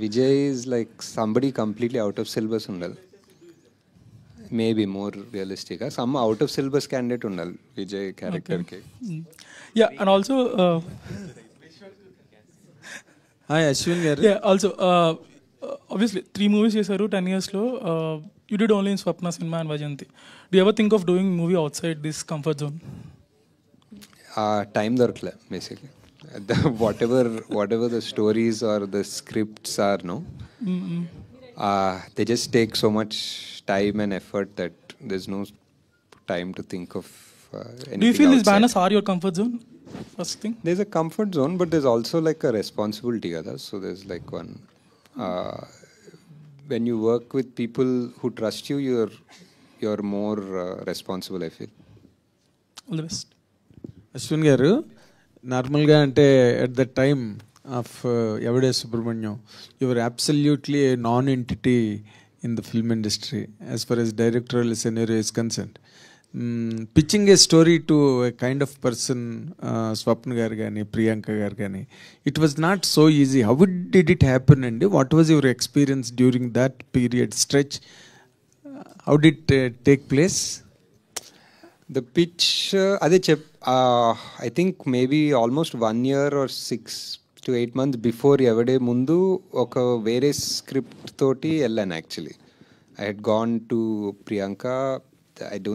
Vijay is like somebody completely out of syllabus ఉండాలి. మేబీ మోర్ రియలిస్టిక్గా some out of syllabus candidate ఉండాలి విజయ్ క్యారెక్టర్కి. Yeah and also hi Ashwin garu. Yeah also obviously 3 movies చేశారు 10 years లో. You did only in Swapna Cinema and Vajanti. Do you ever think of doing movie outside this comfort zone? Time దొరకలే basically. whatever the stories or the scripts are, no, they just take so much time and effort that there's no time to think of anything. Do you feel outside. these banners are your comfort zone? First thing, there's a comfort zone, but there's also like a responsibility, so there's like one when you work with people who trust you, you're more responsible, I feel. All the best. Ashwin గారు, నార్మల్గా అంటే at the time of Yevade Subramanyam your absolutely a non entity in the film industry as far as directorial scenario is concerned. Pitching a story to a kind of person, Swapna garu gaani, Priyanka garu gaani, it was not so easy. How did it happen, and what was your experience during that period stretch? How did it take place? The pitch, I think maybe almost 1 year or 6 to 8 months before Evade mundu oka vere script toti ellan actually. I had gone to Priyanka. It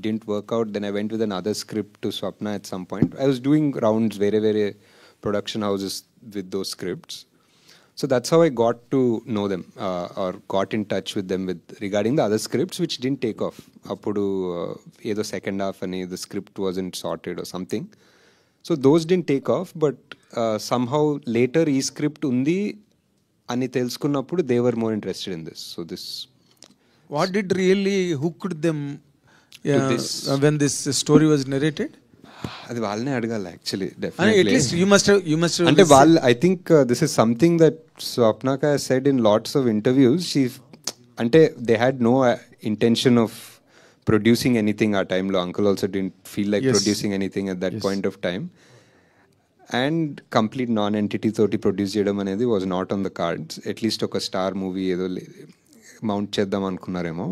didn't work out. Then I went with another script to Swapna at some point. I was doing rounds very production houses with those scripts. So that's how I got to know them or got in touch with them regarding the other scripts which didn't take off. Appudu edo second half ani the script wasn't sorted or something. So those didn't take off, but somehow later ee script undi ani telusukunnappudu they were more interested in this. So this, what did really hooked them when this story was narrated? అది వాళ్ళనే అడగాలి actually. Definitely at least you must అంటే వాళ్ళు, I think this is something that Swapna has said in lots of interviews. She అంటే they had no intention of producing anything ఆ టైంలో. Uncle also didn't feel like producing anything at that point of time. And complete non entity తోటి produce చేయడం అనేది was not on the cards. At least ఒక star movie ఏదో mount చేద్దాం అనుకున్నారేమో.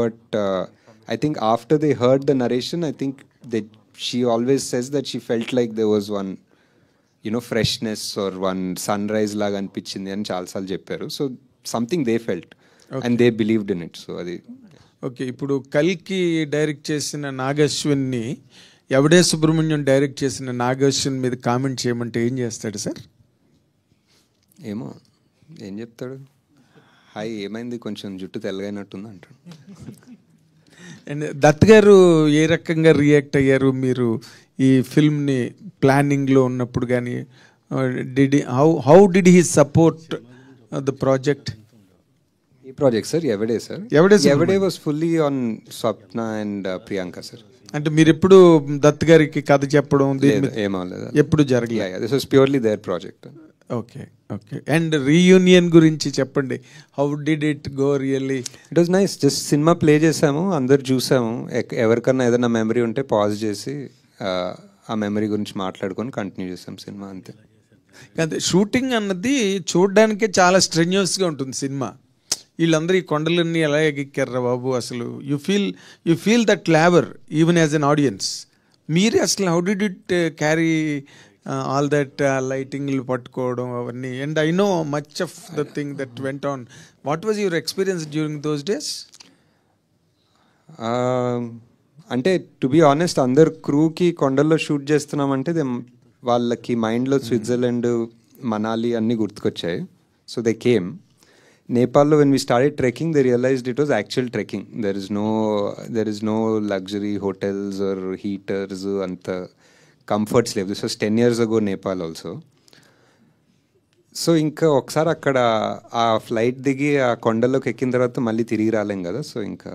But I think after they heard the narration, I think that she always says that she felt like there was one, freshness or one sunrise laga anpichindi ani chaala saalu chepparu. So something they felt and they believed in it. So adi okay. Ippudu Kalki direct chesina Nagashwin ni Evade Subramaniam direct chesina Nagashwin మీద comment చేయమంటే ఏం చేస్తాడు sir? ఏమో ఏం చెప్తాడు. Hi ఏమైంది కొంచెం జుట్టు తెల్లగైనట్టుంది అంటాడు. అండ్ దత్ గారు ఏ రకంగా రియాక్ట్ అయ్యారు మీరు ఈ ఫిల్మ్ని ప్లానింగ్లో ఉన్నప్పుడు కానీ? How did he support the project? ఈ project sir Yevade sir, Yevade was fully on Swapna and Priyanka sir. అంటే మీరు ఎప్పుడు దత్ గారికి కథ చెప్పడం ఏమవలేదు, ఎప్పుడు జరగలేదు? This was purely their project. Okay okay. And reunion గురించి చెప్పండి, how did it go really? It was nice. Just cinema play చేసాము, అందరు చూసాము, ఎవరికన్నా ఏదైనా మెమరీ ఉంటే పాజ్ చేసి ఆ మెమరీ గురించి మాట్లాడుకొని కంటిన్యూ చేసాం సినిమా, అంతే. అదే షూటింగ్ అన్నది చూడడానికే చాలా స్ట్రెన్యూస్గా ఉంటుంది సినిమా. వీళ్ళందరూ ఈ కొండలన్నీ ఎలా ఎక్కారా బాబు అసలు. You feel that labour even as an audience. మీరే అసలు how did it carry all that లైటింగ్లు పట్టుకోవడం అవన్నీ? And I know much of the thing that went on. What was your experience during those days? అంటే to be honest, అందరు క్రూకి కొండల్లో shoot చేస్తున్నామంటే వాళ్ళకి మైండ్లో స్విట్జర్లాండ్, మనాలి అన్నీ గుర్తుకొచ్చాయి. So they came. నేపాల్లో when we started trekking they realized it was actual trekking. There is no luxury hotels or heaters, అంత కంఫర్ట్స్ లేవు. This was 10 years ago Nepal also. So ఇంకా ఒకసారి అక్కడ ఆ ఫ్లైట్ దిగి ఆ కొండలోకి ఎక్కిన తర్వాత మళ్ళీ తిరిగి రాలేం కదా. సో ఇంకా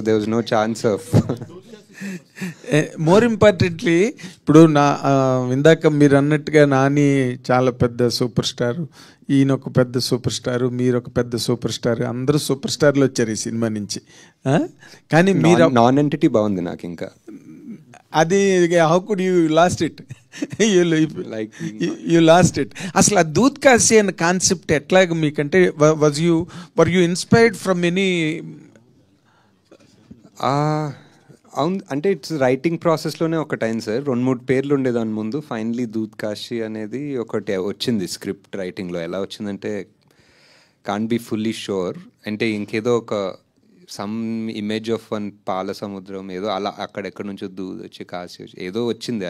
they was no chance of. More importantly ఇప్పుడు ఇందాక మీరు అన్నట్టుగా నాని చాలా పెద్ద సూపర్ స్టార్, ఈయన ఒక పెద్ద సూపర్ స్టారు, మీరు ఒక పెద్ద సూపర్ స్టార్, అందరూ సూపర్ స్టార్లు వచ్చారు ఈ సినిమా నుంచి. కానీ మీరు నాన్ ఎంటిటీ బాగుంది నాకు ఇంకా. అది how could you lost it? You lost it. అసలు ఆ దూద్ కాశీ అనే కాన్సెప్ట్ ఎట్లాగ మీకంటే were you inspired from any? అవును, అంటే ఇట్స్ రైటింగ్ ప్రాసెస్లోనే ఒకటి అయింది సార్. 2-3 పేర్లు ఉండేదాని ముందు. ఫైనలీ దూద్ కాశీ అనేది ఒకటి వచ్చింది స్క్రిప్ట్ రైటింగ్లో. ఎలా వచ్చిందంటే కాంట్ బి ఫుల్లీ షూర్, అంటే ఇంకేదో ఒక సమ్ ఇమేజ్ ఆఫ్ వన్ పాల సముద్రం ఏదో అలా అక్కడెక్కడ నుంచో దూద్ వచ్చి కాశీ వచ్చి ఏదో వచ్చింది.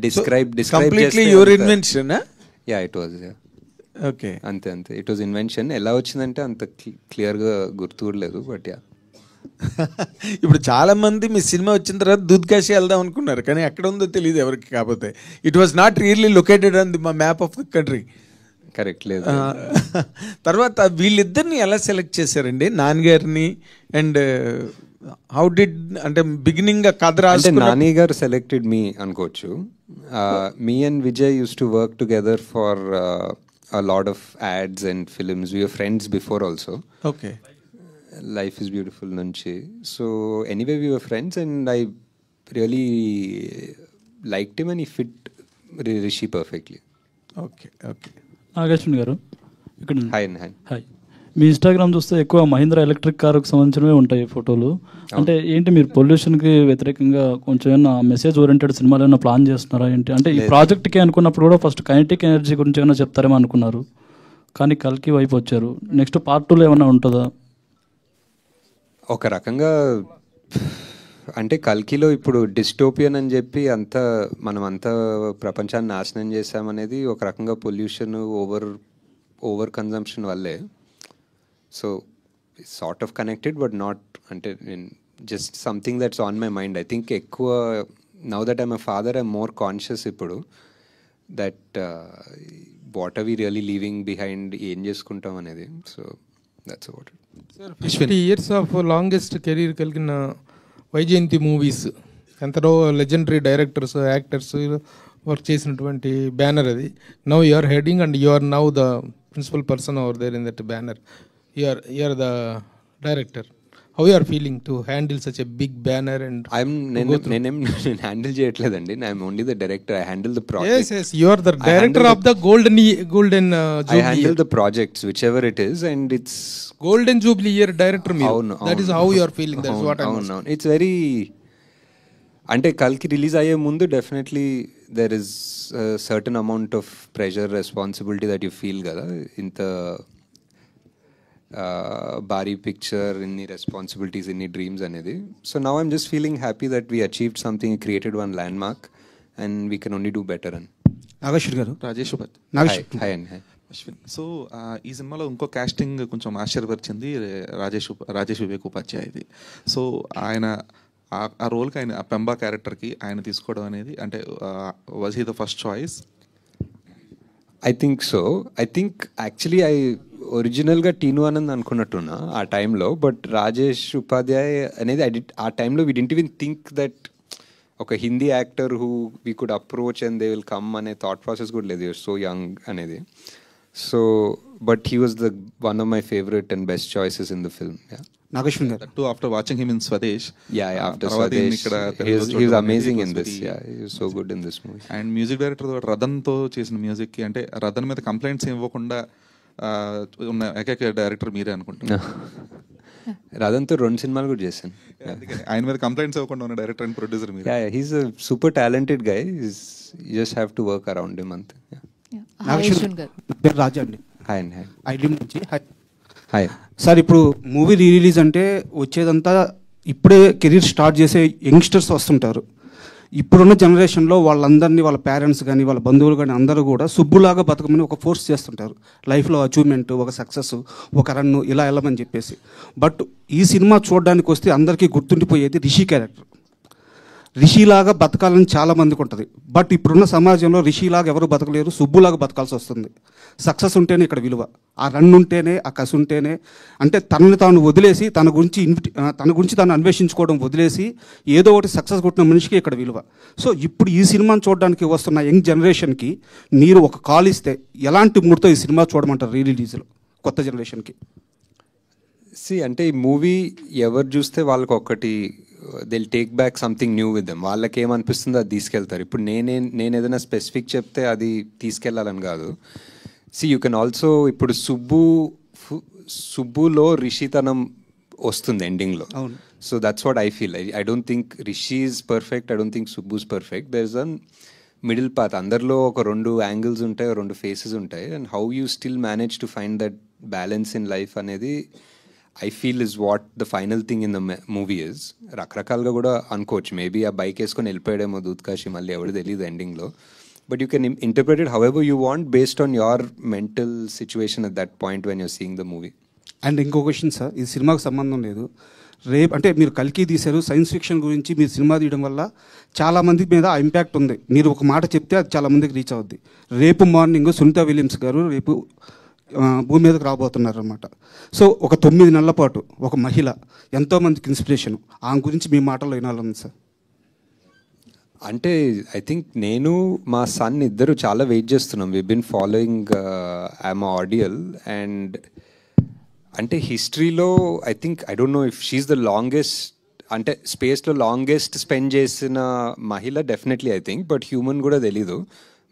Describe your invention? Yeah it was. Okay, అంతే ఇట్ వాజ్ ఇన్వెన్షన్. ఎలా వచ్చిందంటే అంత క్లియర్గా గుర్తులేదు, బట్ యా. ఇప్పుడు చాలా మంది మీ సినిమా వచ్చిన తర్వాత దూద్ కాశీ వెళ్దాం అనుకున్నారు, కానీ ఎక్కడ ఉందో తెలియదు ఎవరికి. కాకపోతే it was not really located on the map of the country. Correct లేదు. తర్వాత వీళ్ళిద్దరిని ఎలా సెలెక్ట్ చేశారండి, నాన్నగారిని? అండ్ హౌ డిడ్, అంటే బిగినింగ్ కథ రాసి నాని గారు సెలెక్టెడ్ మీ అనుకోవచ్చు. Me and Vijay use to work together for a lot of ads and films. We were friends before also. Okay. Life is Beautiful nunchi. So anyway we were friends and I really liked him and he fit Rishi perfectly. Okay. Nageswari గారు ఇక్కడ. Hi. మీ Instagram చూస్తే ఎక్కువ Mahindra electric కారుకు సంబంధించినవే ఉంటాయి ఫోటోలు. అంటే ఏంటి మీరు పొల్యూషన్కి వ్యతిరేకంగా కొంచెం ఏమైనా మెసేజ్ ఓరియంటెడ్ సినిమాలు ఏమైనా ప్లాన్ చేస్తున్నారా ఏంటి? అంటే ఈ ప్రాజెక్ట్కి అనుకున్నప్పుడు కూడా ఫస్ట్ కైనెటిక్ ఎనర్జీ గురించి ఏమైనా చెప్తారేమో అనుకున్నారు, కానీ కల్కి వైపు వచ్చారు. నెక్స్ట్ పార్ట్ 2లో ఏమైనా ఉంటుందా? ఒక రకంగా అంటే కల్కిలో ఇప్పుడు డిస్టోపియన్ అని చెప్పి మనం అంతా ప్రపంచాన్ని నాశనం చేసామనేది ఒక రకంగా పొల్యూషన్ ఓవర్ కన్జంప్షన్ వల్లే. So sort of connected but not, అంటే just something that's on my mind. I think ఎక్కువ now that I'm a father I'm more conscious ఇప్పుడు that what are we really leaving behind, ఏం చేసుకుంటాం అనేది. So that's what. 50 years of longest career కలిగిన Vyjayanthi movies, ఎంతలో legendary directors, actors work చేసినటువంటి banner అది. Now you are heading and you are now the principal person over there in that banner. You are the director. How you are feeling to handle such a big banner? And నేను handle చేయట్లేదండి. I am only the director. I handle the project. Yes, you are the director of the golden Jubilee. I handle the projects, whichever it is, and it's golden Jubilee year director me. That is how you are feeling. That's what I am. It's very, అంటే కల్కి release అయ్యే ముందు definitely there is a certain amount of pressure, responsibility that you feel కదా. ఇంత భారీ picture, ఇన్ని responsibilities, ఇన్ని dreams అనేది. So now I'm just feeling happy that we achieved something, created one land mark and we can only do better. అని నాగేశ్వర్ గారు, Rajesh. Nageshwar, hi అండి. Ashwin, so ఈ సినిమాలో ఇంకో కాస్టింగ్ కొంచెం ఆశ్చర్యపరిచింది రాజేష్ వివేక్ ఉపాధ్యాయది. సో ఆయన ఆ రోల్కి ఆయన ఆ పెంబా క్యారెక్టర్కి ఆయన తీసుకోవడం అనేది అంటే was he the first choice? I think so. I think actually ఒరిజినల్గా టీను ఆనంద్ అనుకున్నట్టున్నా ఆ టైంలో, బట్ రాజేష్ ఉపాధ్యాయ్ అనేది ఆ టైంలో we didn't even think that ఒక Hindi actor who we could approach and they will come అనే థాట్ ప్రాసెస్ కూడా లేదు, సో యంగ్ అనేది. So but he was the one of my favourite and best choices in the film. Nageshwar garu, after watching him in Swades, after Swadesh, he was amazing in this. Yeah, he was so good in this movie. And music director రతన్తో చేసిన మ్యూజిక్కి అంటే రతన్ మీద complaints ఇవ్వకుండా ఉన్న ఏకైక director మీరే అనుకుంటున్నా. రతన్తో 2 సినిమాలు కూడా చేశాను. ఆయన మీద కంప్లైంట్స్ ఇవ్వకుండా ఉన్న డైరెక్టర్ అండ్ ప్రొడ్యూసర్ మీరు. He's a super talented guy, you just have to work around him అంతే. రాజా అండి, హాయ్ అండి. హాయ్ ఐడి నుంచి. హాయ్ సార్, ఇప్పుడు మూవీ రీ రిలీజ్ అంటే వచ్చేదంతా ఇప్పుడే కెరీర్ స్టార్ట్ చేసే యంగ్స్టర్స్ వస్తుంటారు. ఇప్పుడున్న జనరేషన్లో వాళ్ళందరినీ వాళ్ళ పేరెంట్స్ కానీ వాళ్ళ బంధువులు కానీ అందరూ కూడా సుబ్బులాగా బతకమని ఒక ఫోర్స్ చేస్తుంటారు. లైఫ్లో అచీవ్మెంట్, ఒక సక్సెస్, ఒక రన్ను ఇలా వెళ్ళమని చెప్పేసి. బట్ ఈ సినిమా చూడడానికి వస్తే అందరికీ గుర్తుండిపోయేది రిషి క్యారెక్టర్. రిషిలాగా బతకాలని చాలా మందికి ఉంటుంది. బట్ ఇప్పుడున్న సమాజంలో రిషిలాగా ఎవరు బతకలేరు, సుబ్బులాగా బతకాల్సి వస్తుంది. సక్సెస్ ఉంటేనే ఇక్కడ విలువ, ఆ రన్ ఉంటేనే, ఆ కసి ఉంటేనే, అంటే తనని తాను వదిలేసి తన గురించి తాను అన్వేషించుకోవడం వదిలేసి ఏదో ఒకటి సక్సెస్ కొట్టిన మనిషికి ఇక్కడ విలువ. సో ఇప్పుడు ఈ సినిమాని చూడడానికి వస్తున్న యంగ్ జనరేషన్కి మీరు ఒక కాల్ ఇస్తే ఎలాంటి మూడ్తో ఈ సినిమా చూడమంటారు రీ రిలీజ్లో కొత్త జనరేషన్కి? అంటే ఈ మూవీ ఎవరు చూస్తే వాళ్ళకి ఒకటి they'll take back something new with them. వాళ్ళకి ఏమనిపిస్తుందో అది తీసుకెళ్తారు. ఇప్పుడు నేను ఏదైనా స్పెసిఫిక్ చెప్తే అది తీసుకెళ్ళాలని కాదు. యూ కెన్ ఆల్సో ఇప్పుడు సుబ్బులో రిషితనం వస్తుంది ఎండింగ్లో. So that's what I feel. I don't think Rishi is perfect, I don't think Subbu's perfect. There is an middle path. అందరిలో ఒక 2 యాంగిల్స్ ఉంటాయి, 2 ఫేసెస్ ఉంటాయి. And how you still manage to find that balance in life అనేది I feel is what the final thing in the movie is. రకరకాలుగా కూడా అనుకోవచ్చు. Maybe ఆ bike వేసుకొని వెళ్ళిపోయాడేమో దూత్కాశి, మళ్ళీ ఎవరు తెలియదు ఎండింగ్లో. But you can interpret it however you want based on your mental situation at that point when you're seeing the movie. And ఇంకో క్వశ్చన్ సార్, ఈ సినిమాకు సంబంధం లేదు. రేపు అంటే మీరు కల్కి తీశారు, సైన్స్ ఫిక్షన్ గురించి మీరు సినిమా తీయడం వల్ల చాలామంది మీద ఆ ఇంపాక్ట్ ఉంది. మీరు ఒక మాట చెప్తే అది చాలామందికి రీచ్ అవుద్ది. రేపు మార్నింగ్ సునీత విలియమ్స్ గారు రేపు భూమి మీదకి రాబోతున్నారు అనమాట. సో ఒక 9 నెలల పాటు ఒక మహిళ ఎంతోమందికి ఇన్స్పిరేషన్, ఆమె గురించి మీ మాటల్లో వినాలని సార్. అంటే ఐ థింక్ నేను మా సన్ ఇద్దరు చాలా వెయిట్ చేస్తున్నాం. We been following I'm ideal. And అంటే హిస్టరీలో I think I don't know if she's the longest, అంటే స్పేస్లో లాంగెస్ట్ స్పెండ్ చేసిన మహిళ definitely I think. But human కూడా తెలీదు,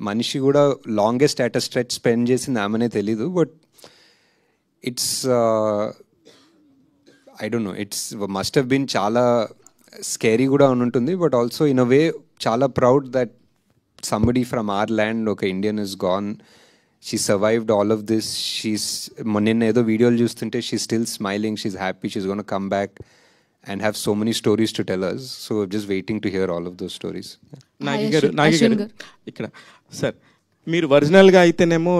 మనిషి కూడా longest at a stretch spend చేసింది ఆమెనే తెలీదు. But it's I don't know, it's must have been చాలా స్కేరీ కూడా ఉంటుంది. But also in a way చాలా proud that somebody from our land, ఒక Indian is gone, she survived all of this. నిన్న ఏదో వీడియోలు చూస్తుంటే she still smiling, she's happy, she's gonna come back and have so many stories to tell us. So just waiting to hear all of those stories. Nagi గారు ఇక్కడ sir, మీరు ఒరిజినల్గా అయితేనేమో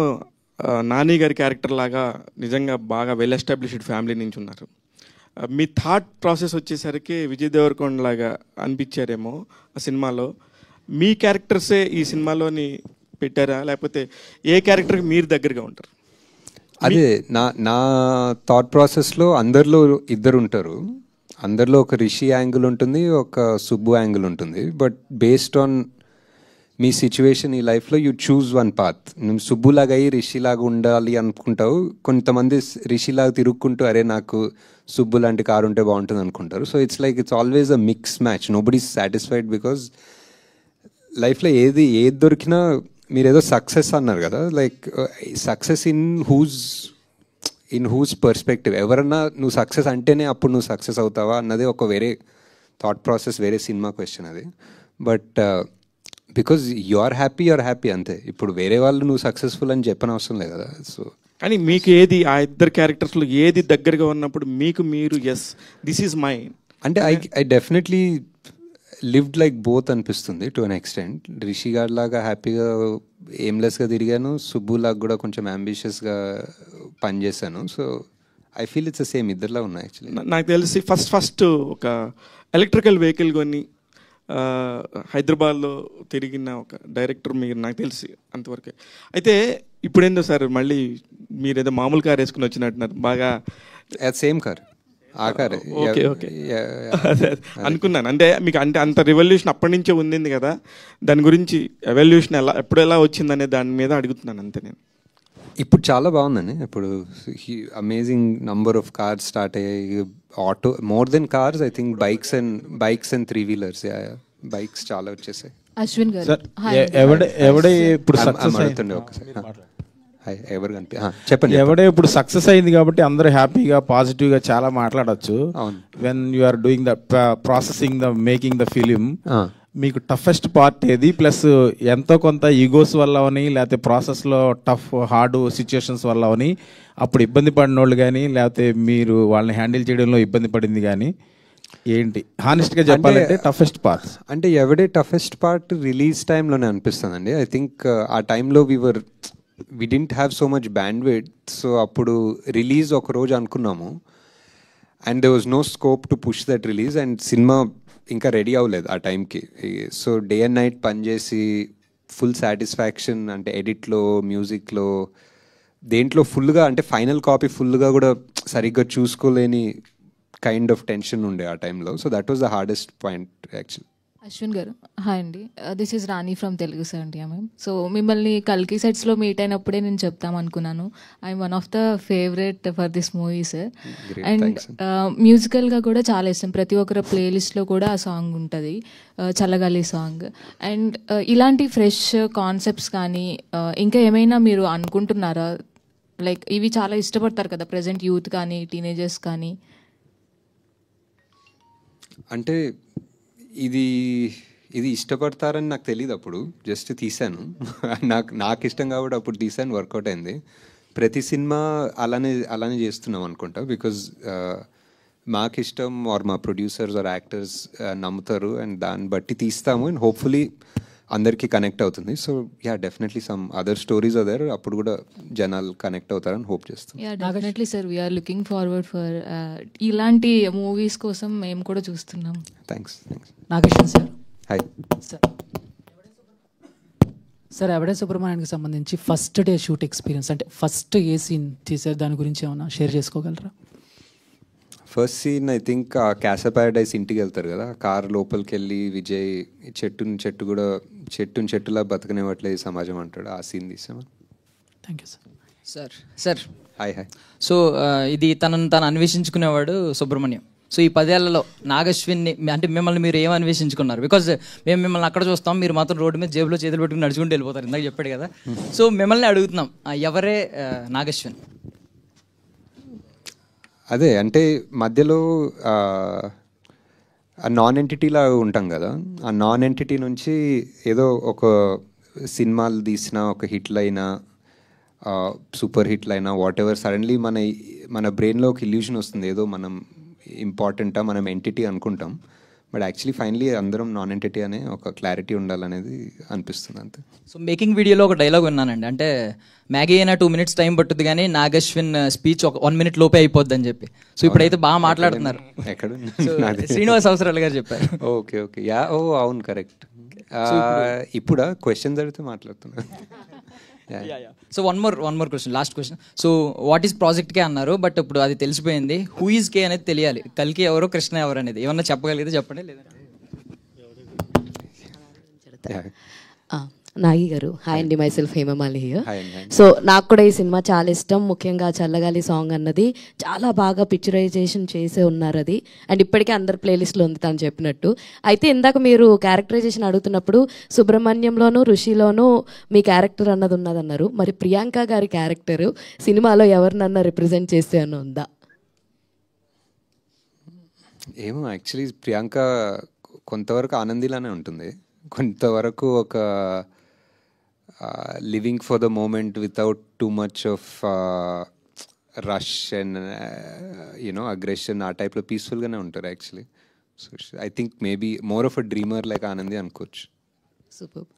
నాని గారి క్యారెక్టర్ లాగా నిజంగా బాగా వెల్ ఎస్టాబ్లిష్డ్ ఫ్యామిలీ నుంచి ఉన్నారు. మీ థాట్ ప్రాసెస్ వచ్చేసరికి విజయ్ దేవరకొండ లాగా అనిపించారేమో ఆ సినిమాలో. మీ క్యారెక్టర్సే ఈ సినిమాలోని పెట్టారా, లేకపోతే ఏ క్యారెక్టర్కి మీరు దగ్గరగా ఉంటారు? అదే నా థాట్ ప్రాసెస్లో అందరిలో ఇద్దరు ఉంటారు. అందరిలో ఒక రిషి యాంగిల్ ఉంటుంది, ఒక సుబ్బు యాంగిల్ ఉంటుంది. But based on me situation ఈ లైఫ్లో యూ చూజ్ వన్ పాత్. నువ్వు సుబ్బులాగా అయ్యి రిషిలాగా ఉండాలి అనుకుంటావు. కొంతమంది రిషిలాగా తిరుక్కుంటూ అరే నాకు సుబ్బు లాంటి కారు ఉంటే బాగుంటుంది అనుకుంటారు. So it's always a mix match. Nobody is satisfied because లైఫ్లో ఏది దొరికినా మీరు ఏదో సక్సెస్ అన్నారు కదా, సక్సెస్ ఇన్ హూస్ పర్స్పెక్టివ్. ఎవరన్నా నువ్వు సక్సెస్ అంటేనే అప్పుడు నువ్వు సక్సెస్ అవుతావా అన్నది ఒక వేరే థాట్ ప్రాసెస్, వేరే సినిమా క్వశ్చన్ అది. But because you are happy అంతే. ఇప్పుడు వేరే వాళ్ళు నువ్వు సక్సెస్ఫుల్ అని చెప్పని అవసరం లేదు కదా. సో కానీ మీకు ఏది ఆ ఇద్దరు క్యారెక్టర్స్లో ఏది దగ్గరగా ఉన్నప్పుడు మీకు మీరు ఎస్ దిస్ ఈజ్ మై అంటే I definitely lived like both అనిపిస్తుంది టు అన్ ఎక్స్టెంట్. రిషి గారి లాగా హ్యాపీగా ఎయిమ్లెస్గా తిరిగాను, సుబ్బు లాగా కూడా కొంచెం అంబిషియస్గా పనిచేశాను. So I feel it's same, ఇద్దరులా ఉన్నాయి యాక్చువల్లీ. నాకు తెలిసి ఫస్ట్ ఒక ఎలక్ట్రికల్ వెహికల్ కొని హైదరాబాద్లో తిరిగిన ఒక డైరెక్టర్ మీరు, నాకు తెలిసి అంతవరకే. అయితే ఇప్పుడేందో సార్ మళ్ళీ మీరు ఏదో మామూలు కార్ వేసుకుని వచ్చినట్టున్నారు, బాగా సేమ్ కార్, ఆ కార్. ఓకే ఓకే అనుకున్నాను. అంటే మీకు అంటే అంత రివల్యూషన్ అప్పటి నుంచే ఉంది కదా, దాని గురించి ఎవల్యూషన్ ఎలా వచ్చిందనే దాని మీద అడుగుతున్నాను అంతే నేను. ఇప్పుడు చాలా బాగుందండి. ఇప్పుడు amazing number of cars start అయ్యాయి. Auto more than cars, I think bikes and 3-wheelers, bikes చాలా వచ్చేసాయి. అశ్విన్ గారు ఎవడే ఇప్పుడు సక్సెస్ అవుతుండే ఒకసారి ఎవరు కనిపి చెప్పండి. ఎవడే ఇప్పుడు సక్సెస్ అయింది కాబట్టి అందరూ హ్యాపీగా పాజిటివ్గా చాలా మాట్లాడచ్చు. When you are doing the processing the making the film, మీకు టఫెస్ట్ పార్ట్ ఏది? ప్లస్ ఎంతో కొంత ఈగోస్ వల్ల అవని, లేకపోతే ప్రాసెస్లో హార్డ్ సిచ్యుయేషన్స్ వల్ల అవని అప్పుడు ఇబ్బంది పడిన వాళ్ళు కానీ, లేకపోతే మీరు వాళ్ళని హ్యాండిల్ చేయడంలో ఇబ్బంది పడింది కానీ ఏంటి? హానెస్ట్గా చెప్పాలంటే టఫెస్ట్ పార్ట్ అంటే ఎవడే టఫెస్ట్ పార్ట్ రిలీజ్ టైంలోనే అనిపిస్తుందండి. ఐ థింక్ ఆ టైంలో we didn't have so much bandwidth. So అప్పుడు రిలీజ్ ఒక రోజు అనుకున్నాము, and there was no scope to push that release, and cinema ఇంకా రెడీ అవ్వలేదు ఆ టైంకి. సో డే అండ్ నైట్ పనిచేసి ఫుల్ సాటిస్ఫాక్షన్, అంటే ఎడిట్లో, మ్యూజిక్లో, దేంట్లో ఫుల్గా, అంటే ఫైనల్ కాపీ ఫుల్గా కూడా సరిగ్గా చూసుకోలేని కైండ్ ఆఫ్ టెన్షన్ ఉండే ఆ టైంలో. So that was the hardest point actually. Ashwin garu hi అండి, this is Rani from Telugu 70mm. So మిమ్మల్ని కల్కి సెట్స్లో మీట్ అయినప్పుడే నేను చెప్తాం అనుకున్నాను, I'm one of the favourite for this movie sir. And మ్యూజికల్గా కూడా చాలా ఇష్టం, ప్రతి ఒక్కరి ప్లేలిస్ట్లో కూడా ఆ సాంగ్ ఉంటుంది, చల్లగాలి సాంగ్. అండ్ ఇలాంటి ఫ్రెష్ కాన్సెప్ట్స్ కానీ ఇంకా ఏమైనా మీరు అనుకుంటున్నారా? లైక్ ఇవి చాలా ఇష్టపడతారు కదా ప్రజెంట్ యూత్ కానీ టీనేజర్స్ కానీ. అంటే ఇది ఇష్టపడతారని నాకు తెలియదు, అప్పుడు జస్ట్ తీశాను. నాకు ఇష్టం కాబట్టి అప్పుడు తీశాను, వర్కౌట్ అయింది. ప్రతి సినిమా అలానే చేస్తున్నాం అనుకుంటా, బికాజ్ మాకు ఇష్టం ఆర్ మా ప్రొడ్యూసర్స్ ఆర్ యాక్టర్స్ నమ్ముతారు, అండ్ దాన్ని బట్టి తీస్తాము, అండ్ హోప్ఫుల్లీ అందరికీ కనెక్ట్ అవుతుంది. So yeah, definitely some other stories other, అప్పుడు కూడా జనాలు కనెక్ట్ అవుతారని హోప్ చేస్తాం. Yeah definitely sir, we're looking forward for ఇలాంటి మూవీస్ కోసం మేము కూడా చూస్తున్నాం. Thanks. Nag Ashwin sir hi sir. Yevade సుబ్రహ్మణ్యానికి సంబంధించి ఫస్ట్ డే షూట్ ఎక్స్పీరియన్స్, అంటే ఫస్ట్ ఏ సీన్ తీసారు, దాని గురించి ఏమైనా షేర్ చేసుకోగలరా? ఫస్ట్ సీన్ ఐ థింక్ ఆ క్యాసా ప్యారడైస్ ఇంటికి వెళ్తారు కదా, కార్ లోపలికి వెళ్ళి విజయ్ చెట్టులా బతకనివ్వట్లేదు సమాజం అంటాడు, ఆ సీన్ తీసామా. Thank you sir. Sir hi. So ఇది తను అన్వేషించుకునేవాడు సుబ్రహ్మణ్యం. సో ఈ 10 ఏళ్లలో నాగశ్విన్ని, అంటే మిమ్మల్ని మీరు ఏం అన్వేషించుకున్నారు? బికాజ్ మేము మిమ్మల్ని అక్కడ చూస్తాం, మీరు మాత్రం రోడ్డు మీద జేబులో చేతులు పెట్టుకుని నడుచుకుంటూ వెళ్ళిపోతారు, ఇందాక చెప్పాడు కదా. సో మిమ్మల్ని అడుగుతున్నాం, ఎవరే నాగశ్విన్? అదే అంటే మధ్యలో ఆ నాన్ ఎంటిటీలా ఉంటాం కదా, ఆ నాన్ ఎంటిటీ నుంచి ఏదో ఒక సినిమాలు తీసిన ఒక హిట్లైనా, సూపర్ హిట్లైనా, వాట్ ఎవర్, సడన్లీ మన బ్రెయిన్లో ఒక ఇల్యూషన్ వస్తుంది, ఏదో మనం ఇంపార్టెంటా, మనం ఎంటిటీ అనుకుంటాం, బట్ యాక్చువల్లీ ఫైనలీ అందరం నాన్ ఎంటిటీ అనే ఒక క్లారిటీ ఉండాలనేది అనిపిస్తుంది అంతే. సో మేకింగ్ వీడియోలో ఒక డైలాగ్ విన్నానండి, అంటే మ్యాగీ అయినా 2 minutes టైం పట్టుద్ది కానీ నాగశ్విన్ స్పీచ్ ఒక 1 minute లోపే అయిపోద్ది అని చెప్పి. సో ఇప్పుడైతే బాగా మాట్లాడుతున్నారు. శ్రీనివాస్ అవసరాలు గారు చెప్పారు. ఓకే ఓకే యా, ఓ అవును కరెక్ట్. ఇప్పుడు క్వశ్చన్స్ అడిగితే మాట్లాడుతున్నా. So one more question, last question. So what is project కే అన్నారు, బట్ ఇప్పుడు అది తెలిసిపోయింది, హూ ఈజ్ కే అనేది తెలియాలి. కల్కి ఎవరో, కృష్ణ ఎవరు అనేది ఏమన్నా చెప్పగలిగితే చెప్పండి, లేదంటే నాగి గారు. హాయ్ అండి, my self Hemamali here. So నాకు కూడా ఈ సినిమా చాలా ఇష్టం, ముఖ్యంగా చల్లగాలి సాంగ్ అన్నది చాలా బాగా పిక్చరైజేషన్ చేసే ఉన్నారు అది, అండ్ ఇప్పటికే అందరు ప్లేలిస్ట్లో ఉంది తను చెప్పినట్టు. అయితే ఇందాక మీరు క్యారెక్టరైజేషన్ అడుగుతున్నప్పుడు సుబ్రహ్మణ్యంలోనూ ఋషిలోనూ మీ క్యారెక్టర్ అన్నది ఉన్నదన్నారు, మరి ప్రియాంక గారి క్యారెక్టర్ సినిమాలో ఎవరినన్నా రిప్రజెంట్ చేస్తే అని ఉందా? ఏమో యాక్చువల్లీ ప్రియాంక కొంతవరకు ఆనందిలానే ఉంటుంది, కొంతవరకు ఒక living for the moment without too much of rush and you know aggression, ఆ టైప్లో పీస్ఫుల్గానే ఉంటారు actually. So I think maybe more of a dreamer like Anandi అనుకోవచ్చు. సూపర్.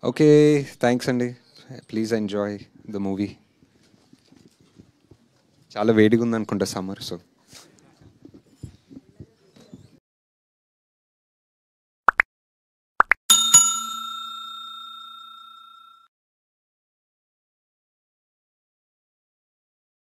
ఓకే, థ్యాంక్స్ అండి. Please enjoy the movie. చాలా వేడిగా ఉంది అనుకుంటా సమ్మర్, సో